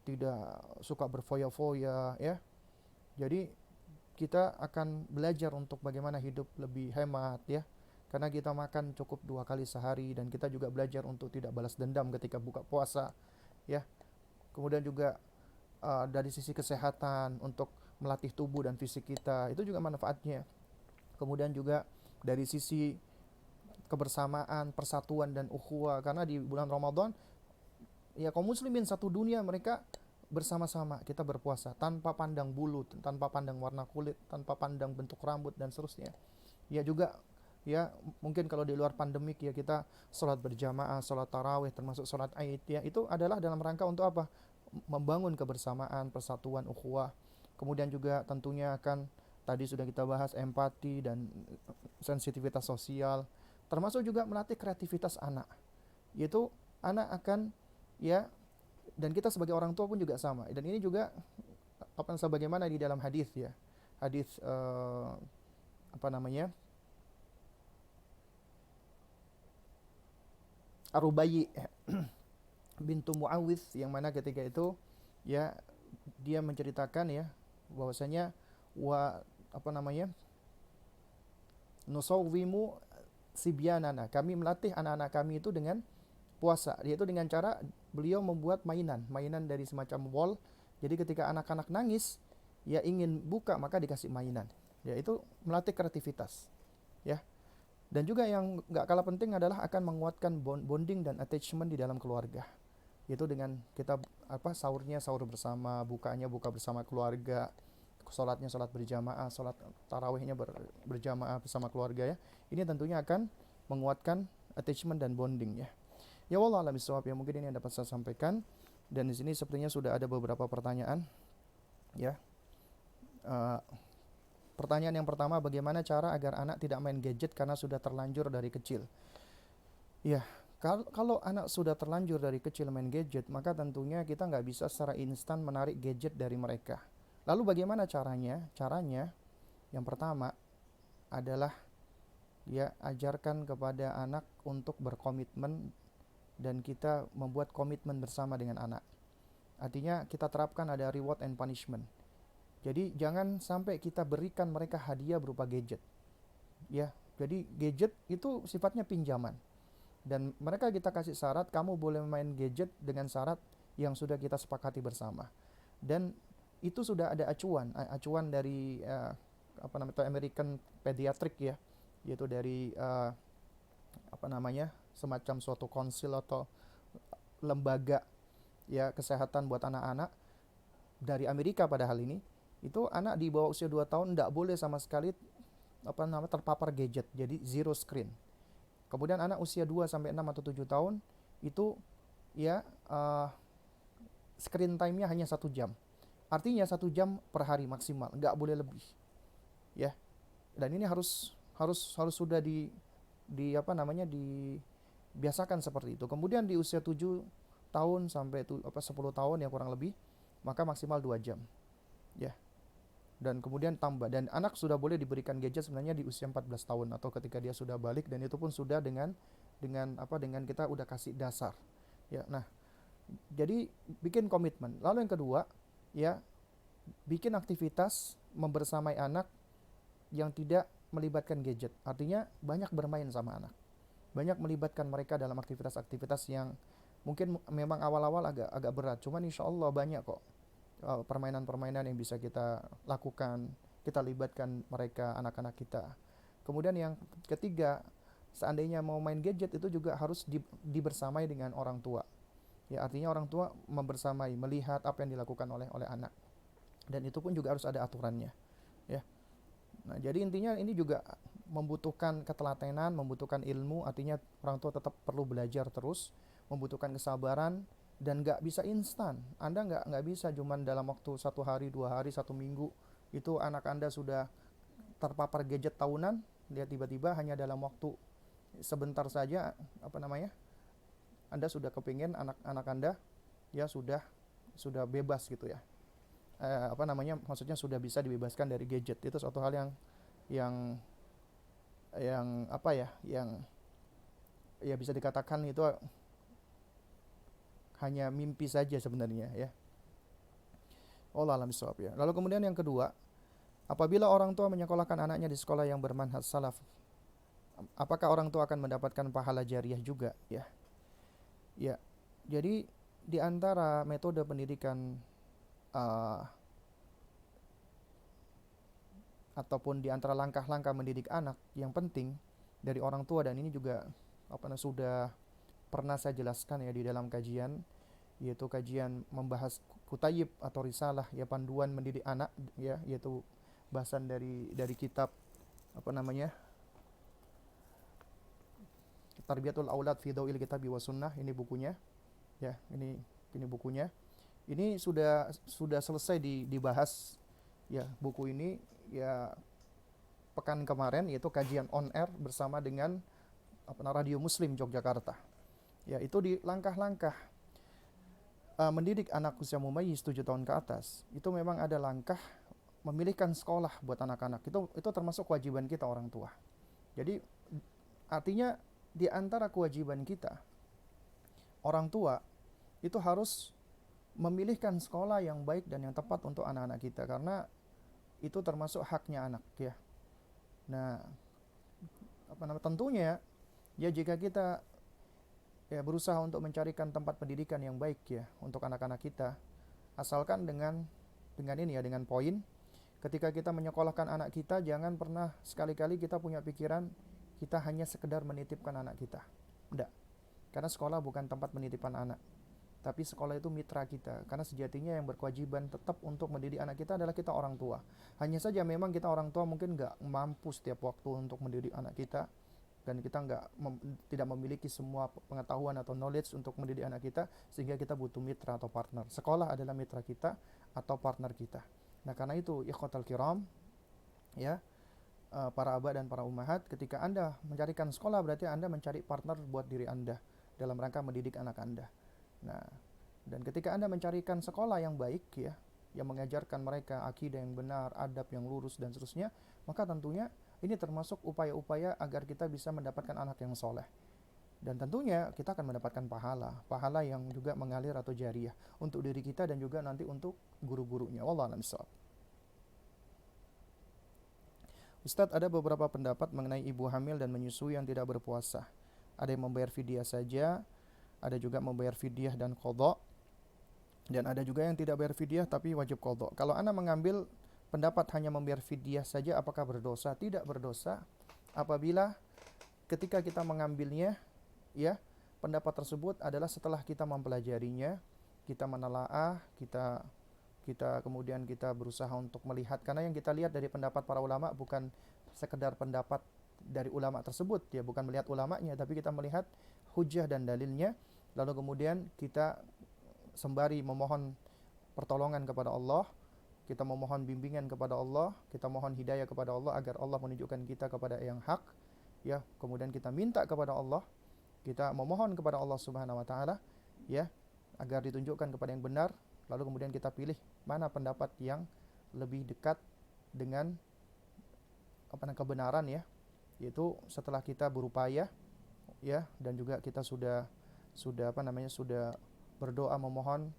tidak suka berfoya-foya, ya. Jadi kita akan belajar untuk bagaimana hidup lebih hemat, ya. Karena kita makan cukup 2 kali sehari, dan kita juga belajar untuk tidak balas dendam ketika buka puasa, ya. Kemudian juga dari sisi kesehatan untuk melatih tubuh dan fisik kita, itu juga manfaatnya. Kemudian juga dari sisi kebersamaan, persatuan dan ukhuwah, karena di bulan Ramadan ya kaum muslimin satu dunia mereka bersama-sama kita berpuasa tanpa pandang bulu, tanpa pandang warna kulit, tanpa pandang bentuk rambut dan seterusnya. Ya juga ya mungkin kalau di luar pandemik ya kita sholat berjamaah, sholat tarawih termasuk sholat Aid ya, itu adalah dalam rangka untuk apa? Membangun kebersamaan, persatuan, ukhuwah. Kemudian juga tentunya akan tadi sudah kita bahas empati dan sensitivitas sosial, termasuk juga melatih kreativitas anak. Yaitu anak akan ya, dan kita sebagai orang tua pun juga sama. Dan ini juga apa sebagaimana di dalam hadis ya. Hadis apa namanya? Arubayi bintu Muawidh, yang mana ketika itu ya dia menceritakan ya bahwasanya wa apa namanya? Nusawwimu sibyanana. Kami melatih anak-anak kami itu dengan puasa, yaitu dengan cara beliau membuat mainan dari semacam wall. Jadi ketika anak-anak nangis ya ingin buka maka dikasih mainan, ya itu melatih kreativitas ya. Dan juga yang nggak kalah penting adalah akan menguatkan bonding dan attachment di dalam keluarga, yaitu dengan kita sahurnya sahur bersama, bukanya buka bersama keluarga, sholatnya sholat berjamaah, sholat tarawihnya berjamaah bersama keluarga ya. Ini tentunya akan menguatkan attachment dan bonding ya. Ya wallah alam bisawab, ya mungkin ini yang dapat saya sampaikan. Dan di sini sepertinya sudah ada beberapa pertanyaan ya. Pertanyaan yang pertama, bagaimana cara agar anak tidak main gadget karena sudah terlanjur dari kecil? Ya, kalau anak sudah terlanjur dari kecil main gadget, maka tentunya kita nggak bisa secara instan menarik gadget dari mereka. Lalu bagaimana caranya? Caranya yang pertama adalah ya ajarkan kepada anak untuk berkomitmen, dan kita membuat komitmen bersama dengan anak. Artinya kita terapkan ada reward and punishment. Jadi jangan sampai kita berikan mereka hadiah berupa gadget. Ya, jadi gadget itu sifatnya pinjaman. Dan mereka kita kasih syarat, kamu boleh main gadget dengan syarat yang sudah kita sepakati bersama. Dan itu sudah ada acuan dari apa namanya American Pediatric ya, yaitu dari apa namanya semacam suatu konsil atau lembaga ya kesehatan buat anak-anak dari Amerika pada hal ini. Itu anak di bawah usia 2 tahun tidak boleh sama sekali apa namanya terpapar gadget, jadi zero screen. Kemudian anak usia 2 sampai 6 atau 7 tahun itu ya screen time-nya hanya 1 jam. Artinya 1 jam per hari maksimal, nggak boleh lebih. Ya. Dan ini harus sudah di apa namanya dibiasakan seperti itu. Kemudian di usia 7 tahun sampai 10 tahun yang kurang lebih, maka maksimal 2 jam. Ya. Dan kemudian tambah, dan anak sudah boleh diberikan gadget sebenarnya di usia 14 tahun atau ketika dia sudah balik, dan itu pun sudah dengan kita udah kasih dasar. Ya. Nah, jadi bikin komitmen. Lalu yang kedua, ya bikin aktivitas membersamai anak yang tidak melibatkan gadget. Artinya banyak bermain sama anak. Banyak melibatkan mereka dalam aktivitas-aktivitas yang mungkin memang awal-awal agak berat. Cuman insya Allah banyak kok permainan-permainan yang bisa kita lakukan. Kita libatkan mereka, anak-anak kita. Kemudian yang ketiga, seandainya mau main gadget itu juga harus dibersamai dengan orang tua. Ya, artinya orang tua membersamai, melihat apa yang dilakukan oleh anak. Dan itu pun juga harus ada aturannya. Ya. Nah, jadi intinya ini juga membutuhkan ketelatenan, membutuhkan ilmu, artinya orang tua tetap perlu belajar terus, membutuhkan kesabaran, dan nggak bisa instan. Anda nggak bisa cuman dalam waktu 1 hari, 2 hari, 1 minggu itu anak Anda sudah terpapar gadget tahunan. Dia tiba-tiba hanya dalam waktu sebentar saja apa namanya Anda sudah kepingin anak Anda ya sudah bebas gitu ya. Apa namanya maksudnya sudah bisa dibebaskan dari gadget. Itu suatu hal yang apa ya yang ya bisa dikatakan itu hanya mimpi saja sebenarnya ya. Allah alam bisawab ya. Lalu kemudian yang kedua, apabila orang tua menyekolahkan anaknya di sekolah yang bermanhaj salaf, apakah orang tua akan mendapatkan pahala jariah juga ya? Ya. Jadi di antara metode pendidikan ataupun di antara langkah-langkah mendidik anak yang penting dari orang tua, dan ini juga sudah pernah saya jelaskan ya di dalam kajian, yaitu kajian membahas kutayib atau risalah ya, panduan mendidik anak ya, yaitu bahasan dari kitab Tarbiyatul Aulad fi Dawil Kitabi wa Sunnah, ini bukunya ya, ini bukunya. Ini sudah selesai dibahas ya, buku ini ya pekan kemarin, yaitu kajian on air bersama dengan Radio Muslim Yogyakarta. Ya, itu di langkah-langkah mendidik anak usia mumayyiz 7 tahun ke atas. Itu memang ada langkah memilihkan sekolah buat anak-anak. Itu termasuk kewajiban kita orang tua. Jadi artinya di antara kewajiban kita orang tua itu harus memilihkan sekolah yang baik dan yang tepat untuk anak-anak kita, karena itu termasuk haknya anak ya. Nah, tentunya ya jika kita ya berusaha untuk mencarikan tempat pendidikan yang baik ya untuk anak-anak kita, asalkan dengan ini ya, dengan poin ketika kita menyekolahkan anak kita, jangan pernah sekali-kali kita punya pikiran kita hanya sekedar menitipkan anak kita. Enggak. Karena sekolah bukan tempat penitipan anak, tapi sekolah itu mitra kita. Karena sejatinya yang berkewajiban tetap untuk mendidik anak kita adalah kita orang tua. Hanya saja memang kita orang tua mungkin nggak mampu setiap waktu untuk mendidik anak kita, dan kita tidak memiliki semua pengetahuan atau knowledge untuk mendidik anak kita, sehingga kita butuh mitra atau partner. Sekolah adalah mitra kita atau partner kita. Nah, karena itu ikhwatal kiram ya, para abah dan para ummahat, ketika Anda mencarikan sekolah berarti Anda mencari partner buat diri Anda dalam rangka mendidik anak Anda. Nah, dan ketika Anda mencarikan sekolah yang baik ya, yang mengajarkan mereka akidah yang benar, adab yang lurus dan seterusnya, maka tentunya ini termasuk upaya-upaya agar kita bisa mendapatkan anak yang soleh. Dan tentunya kita akan mendapatkan pahala yang juga mengalir atau jariah untuk diri kita dan juga nanti untuk guru-gurunya. Wallahu a'lam bishawab. Ustadz, ada beberapa pendapat mengenai ibu hamil dan menyusui yang tidak berpuasa. Ada yang membayar fidyah saja, ada juga membayar fidyah dan qadha, dan ada juga yang tidak bayar fidyah tapi wajib qadha. Kalau Anda mengambil pendapat hanya membayar fidyah saja, apakah berdosa? Tidak berdosa apabila ketika kita mengambilnya ya, pendapat tersebut adalah setelah kita mempelajarinya, kita menelaah, kita kemudian kita berusaha untuk melihat, karena yang kita lihat dari pendapat para ulama bukan sekedar pendapat dari ulama tersebut ya, bukan melihat ulamanya, tapi kita melihat hujah dan dalilnya, lalu kemudian kita sembari memohon pertolongan kepada Allah, kita memohon bimbingan kepada Allah, kita mohon hidayah kepada Allah agar Allah menunjukkan kita kepada yang hak ya, kemudian kita minta kepada Allah, kita memohon kepada Allah Subhanahu wa taala ya, agar ditunjukkan kepada yang benar, lalu kemudian kita pilih mana pendapat yang lebih dekat dengan kebenaran ya, yaitu setelah kita berupaya ya, dan juga kita sudah berdoa memohon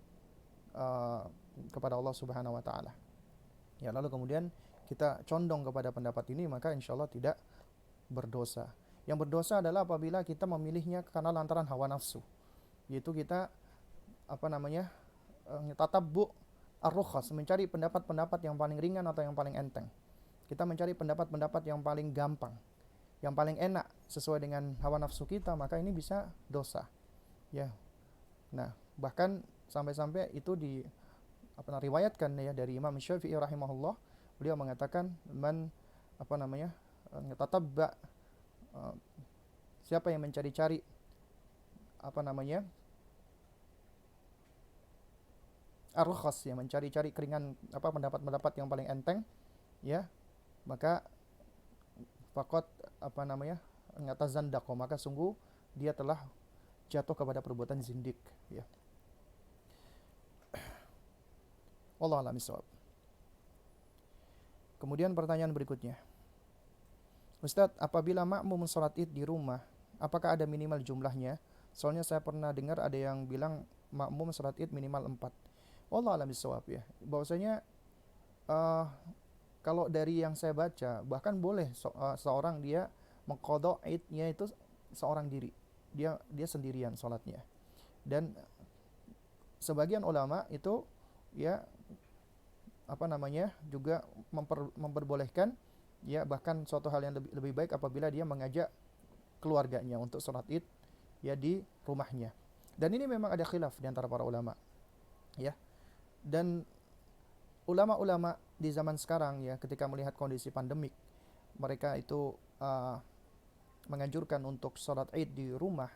kepada Allah Subhanahu wa taala. Ya, lalu kemudian kita condong kepada pendapat ini, maka insyaallah tidak berdosa. Yang berdosa adalah apabila kita memilihnya karena lantaran hawa nafsu, yaitu kita tatabbu ar-rukhas, mencari pendapat-pendapat yang paling ringan atau yang paling enteng. Kita mencari pendapat-pendapat yang paling gampang, yang paling enak sesuai dengan hawa nafsu kita, maka ini bisa dosa. Ya. Nah, bahkan sampai-sampai itu riwayatkan ya dari Imam Syafi'i rahimahullah, beliau mengatakan tatabba, siapa yang mencari-cari ar-rukhas, yang mencari-cari keringan pendapat-pendapat yang paling enteng ya, maka faqad tazandaqa, maka sungguh dia telah jatuh kepada perbuatan zindik ya. Wallahu a'lam bishawab. Kemudian pertanyaan berikutnya, Ustadz, apabila makmum sholat id di rumah, apakah ada minimal jumlahnya? Soalnya saya pernah dengar ada yang bilang makmum sholat id minimal 4. Wallahu a'lam bishawab ya. Bahwasanya kalau dari yang saya baca, bahkan boleh seorang dia mengqadha idnya itu seorang diri. Dia sendirian sholatnya. Dan sebagian ulama itu ya juga memperbolehkan, ya, bahkan suatu hal yang lebih baik apabila dia mengajak keluarganya untuk sholat id, ya, di rumahnya. Dan ini memang ada khilaf di antara para ulama, ya. Dan ulama-ulama di zaman sekarang, ya, ketika melihat kondisi pandemik, mereka itu menganjurkan untuk sholat id di rumah.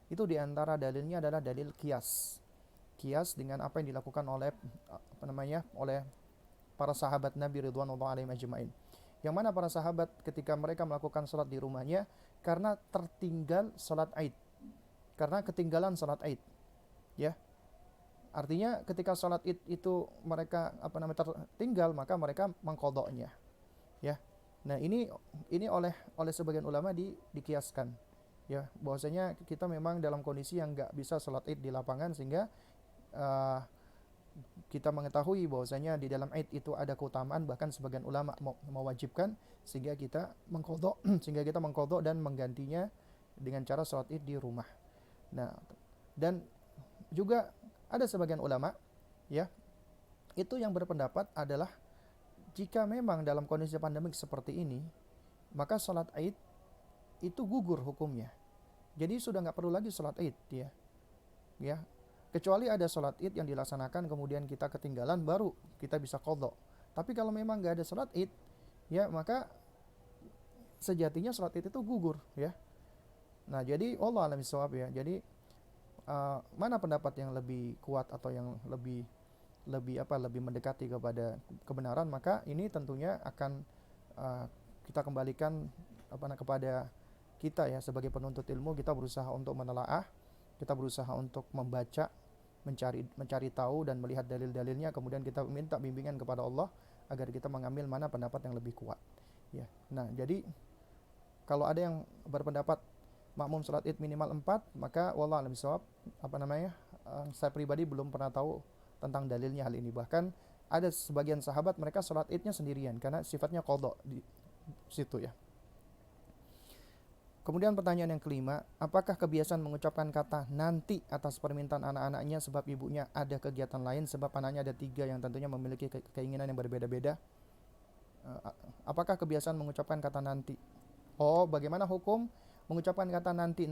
Itu di antara dalilnya adalah dalil kias dengan apa yang dilakukan oleh para sahabat Nabi ridwanullah alaihim ajmain. Yang mana para sahabat ketika mereka melakukan sholat di rumahnya karena tertinggal sholat id, karena ketinggalan sholat id, ya. Artinya ketika sholat id itu mereka tertinggal, maka mereka mengqadha'nya, ya. Nah, ini oleh sebagian ulama dikiaskan, ya, bahwasanya kita memang dalam kondisi yang nggak bisa sholat id di lapangan, sehingga kita mengetahui bahwasanya di dalam id itu ada keutamaan, bahkan sebagian ulama mewajibkan, sehingga kita mengqadha dan menggantinya dengan cara sholat id di rumah. Nah, dan juga ada sebagian ulama, ya, itu yang berpendapat adalah jika memang dalam kondisi pandemik seperti ini, maka sholat id itu gugur hukumnya. Jadi sudah nggak perlu lagi sholat id, ya. Kecuali ada sholat id yang dilaksanakan kemudian kita ketinggalan, baru kita bisa qadha. Tapi kalau memang nggak ada sholat id, ya, maka sejatinya sholat id itu gugur, ya. Nah, jadi wallahu a'lam bishawab, ya. Jadi mana pendapat yang lebih kuat atau yang lebih mendekati kepada kebenaran, maka ini tentunya akan kita kembalikan kepada kita, ya, sebagai penuntut ilmu. Kita berusaha untuk menelaah, kita berusaha untuk membaca, mencari tahu dan melihat dalil-dalilnya, kemudian kita minta bimbingan kepada Allah agar kita mengambil mana pendapat yang lebih kuat, ya. Nah, jadi kalau ada yang berpendapat makmum salat id minimal 4, maka wallahu a'lam bishawab, saya pribadi belum pernah tahu tentang dalilnya hal ini. Bahkan ada sebagian sahabat mereka salat idnya sendirian karena sifatnya qadha di situ, ya. Kemudian pertanyaan yang kelima, apakah kebiasaan mengucapkan kata nanti atas permintaan anak-anaknya sebab ibunya ada kegiatan lain, sebab anaknya ada 3 yang tentunya memiliki keinginan yang berbeda-beda? Apakah kebiasaan mengucapkan kata nanti? Bagaimana hukum mengucapkan kata nanti?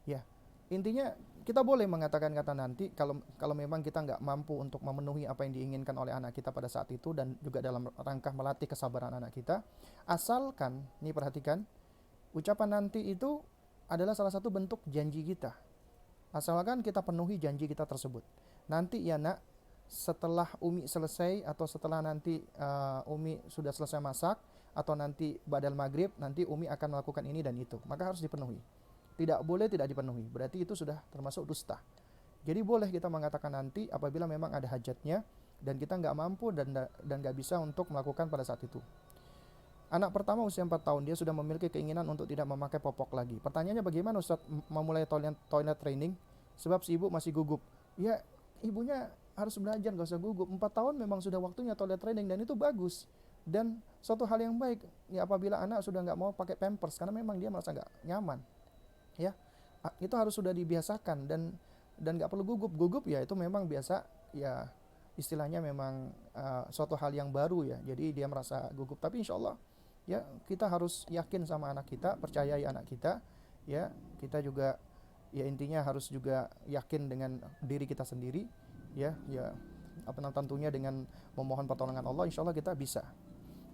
Ya, intinya kita boleh mengatakan kata nanti kalau memang kita nggak mampu untuk memenuhi apa yang diinginkan oleh anak kita pada saat itu, dan juga dalam rangka melatih kesabaran anak kita. Asalkan, nih perhatikan, ucapan nanti itu adalah salah satu bentuk janji kita. Asalkan kita penuhi janji kita tersebut. Nanti, ya nak, setelah Umi selesai, atau setelah nanti Umi sudah selesai masak, atau nanti badal maghrib, nanti Umi akan melakukan ini dan itu. Maka harus dipenuhi. Tidak boleh tidak dipenuhi. Berarti itu sudah termasuk dusta. Jadi boleh kita mengatakan nanti apabila memang ada hajatnya dan kita nggak mampu dan nggak bisa untuk melakukan pada saat itu. Anak pertama usia 4 tahun, dia sudah memiliki keinginan untuk tidak memakai popok lagi. Pertanyaannya, bagaimana Ustaz memulai toilet training? Sebab si ibu masih gugup. Ya, ibunya harus belajar, gak usah gugup. 4 tahun memang sudah waktunya toilet training, dan itu bagus. Dan suatu hal yang baik, ya, apabila anak sudah gak mau pakai pampers, karena memang dia merasa gak nyaman. Ya, itu harus sudah dibiasakan, dan gak perlu gugup, ya itu memang biasa, ya, istilahnya memang suatu hal yang baru, ya. Jadi dia merasa gugup, tapi insya Allah, ya, kita harus yakin sama anak kita, percayai anak kita, ya. Kita juga, ya, intinya harus juga yakin dengan diri kita sendiri, ya. Tentunya dengan memohon pertolongan Allah, insya Allah kita bisa.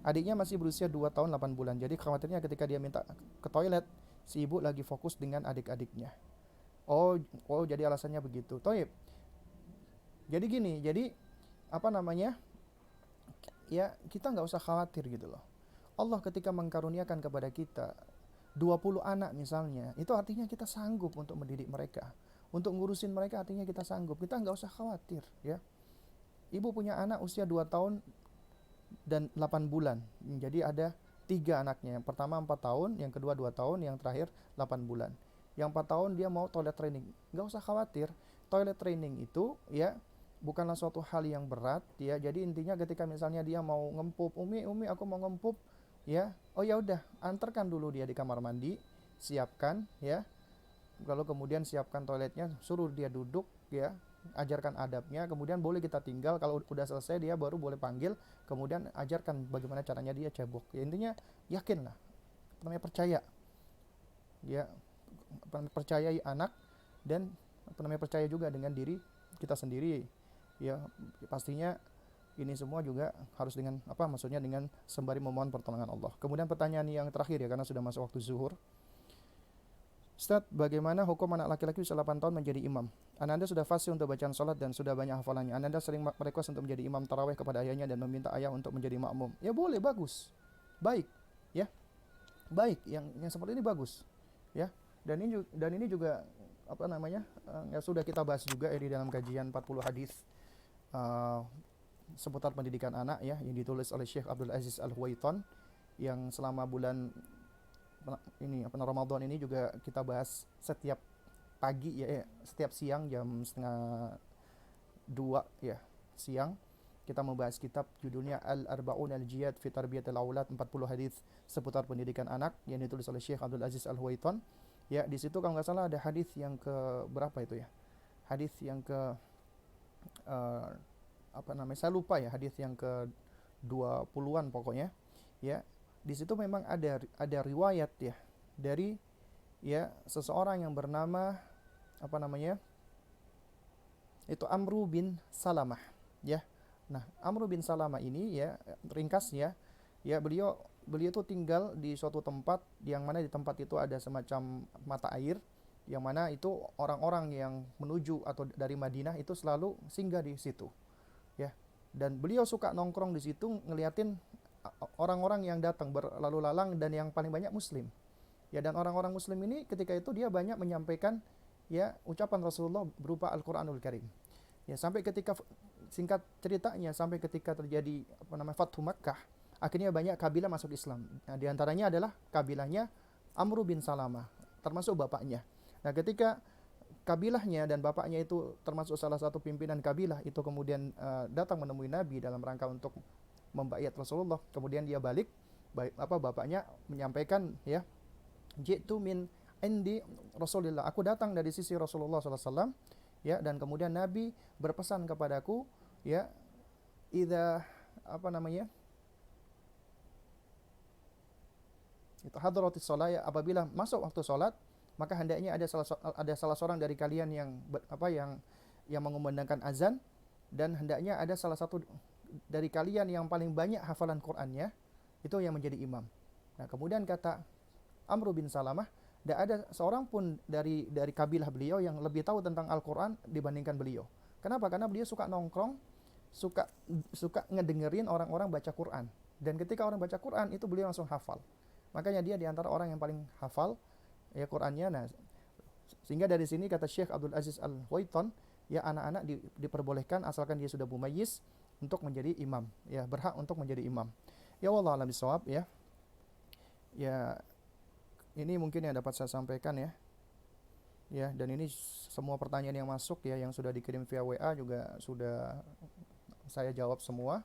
Adiknya masih berusia 2 tahun 8 bulan, jadi khawatirnya ketika dia minta ke toilet, si ibu lagi fokus dengan adik-adiknya. Jadi alasannya begitu. Toib. Jadi gini, ya, kita nggak usah khawatir gitu loh. Allah ketika mengkaruniakan kepada kita 20 anak misalnya, itu artinya kita sanggup untuk mendidik mereka, untuk ngurusin mereka, artinya kita sanggup. Kita nggak usah khawatir, ya. Ibu punya anak usia 2 tahun dan 8 bulan. Jadi ada 3 anaknya. Yang pertama 4 tahun, yang kedua 2 tahun, yang terakhir 8 bulan. Yang 4 tahun dia mau toilet training. Nggak usah khawatir. Toilet training itu, ya, bukanlah suatu hal yang berat, ya. Jadi intinya ketika misalnya dia mau ngempup, Umi aku mau ngempup, ya, ya udah, antarkan dulu dia di kamar mandi, siapkan, ya. Kalau kemudian siapkan toiletnya, suruh dia duduk, ya, ajarkan adabnya, kemudian boleh kita tinggal. Kalau udah selesai dia baru boleh panggil, kemudian ajarkan bagaimana caranya dia cebok. Ya, intinya yakinlah, namanya percaya, ya, percayai anak, dan percaya juga dengan diri kita sendiri, ya. Pastinya ini semua juga harus dengan maksudnya dengan sembari memohon pertolongan Allah. Kemudian pertanyaan yang terakhir ya, karena sudah masuk waktu zuhur. Ustaz, bagaimana hukum anak laki-laki usia 8 tahun menjadi imam? Ananda sudah fasih untuk bacaan sholat dan sudah banyak hafalannya. Ananda sering merequest untuk menjadi imam taraweh kepada ayahnya dan meminta ayah untuk menjadi makmum. Ya boleh, bagus, baik, ya, baik. Yang seperti ini bagus, ya. Dan ini juga yang sudah kita bahas juga di dalam kajian 40 hadis seputar pendidikan anak, ya, yang ditulis oleh Syekh Abdul Aziz Al-Huwaiton, yang selama bulan Ramadan ini juga kita bahas setiap pagi, ya, setiap siang jam 1:30 ya, siang kita membahas kitab judulnya Al-Arba'un Al-Jiyad fi Tarbiyatil Aulad, 40 hadis seputar pendidikan anak, yang ditulis oleh Syekh Abdul Aziz Al-Huwaiton. Ya, di situ kalau nggak salah ada hadis yang ke berapa itu ya? Hadis yang ke saya lupa ya, hadis yang ke 20-an pokoknya. Ya, di situ memang ada riwayat ya dari, ya, seseorang yang bernama itu Amru bin Salamah, ya. Nah, Amru bin Salamah ini, ya, ringkasnya, ya, beliau itu tinggal di suatu tempat yang mana di tempat itu ada semacam mata air, yang mana itu orang-orang yang menuju atau dari Madinah itu selalu singgah di situ, ya. Dan beliau suka nongkrong di situ ngeliatin orang-orang yang datang berlalu lalang, dan yang paling banyak muslim, ya. Dan orang-orang muslim ini ketika itu dia banyak menyampaikan, ya, ucapan Rasulullah berupa Al-Qur'anul Karim, ya. Sampai ketika, singkat ceritanya, sampai ketika terjadi Fathu Makkah, akhirnya banyak kabilah masuk Islam. Nah, di antaranya adalah kabilahnya Amru bin Salamah, termasuk bapaknya. Nah, ketika kabilahnya dan bapaknya itu termasuk salah satu pimpinan kabilah itu kemudian datang menemui Nabi dalam rangka untuk membaiat Rasulullah, kemudian dia balik, bapaknya menyampaikan, ya, jitu min indi Rasulillah, aku datang dari sisi Rasulullah SAW, ya. Dan kemudian Nabi berpesan kepadaku, ya, idza itu hadratis shalah, ya, apabila masuk waktu sholat, maka hendaknya ada salah seorang dari kalian yang mengumandangkan azan, dan hendaknya ada salah satu dari kalian yang paling banyak hafalan Qur'annya itu yang menjadi imam. Nah, kemudian kata Amru bin Salamah, tidak ada seorang pun dari kabilah beliau yang lebih tahu tentang Al-Qur'an dibandingkan beliau. Kenapa? Karena beliau suka nongkrong, suka ngedengerin orang-orang baca Qur'an, dan ketika orang baca Qur'an itu beliau langsung hafal. Makanya dia diantara orang yang paling hafal, ya, Qur'annya. Nah, sehingga dari sini kata Syekh Abdul Aziz Al-Huwaiton, ya, anak-anak diperbolehkan asalkan dia sudah mumayyiz untuk menjadi imam, ya, berhak untuk menjadi imam. Ya, wallahu a'lam bishawab, ya. Ya, ini mungkin yang dapat saya sampaikan, ya. Ya, dan ini semua pertanyaan yang masuk, ya, yang sudah dikirim via WA juga sudah saya jawab semua.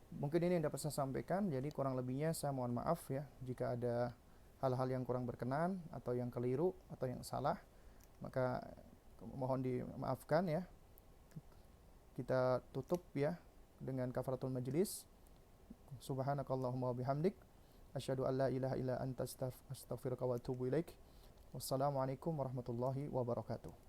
Mungkin ini yang dapat saya sampaikan, jadi kurang lebihnya saya mohon maaf, ya, jika ada hal-hal yang kurang berkenan atau yang keliru atau yang salah, maka mohon dimaafkan, ya. Kita tutup, ya, dengan kafaratul majlis. Subhanakallahumma wabihamdik, asyhadu an la ilaha illa anta astaghfiruka wa atubu ilaik. Wassalamualaikum warahmatullahi wabarakatuh.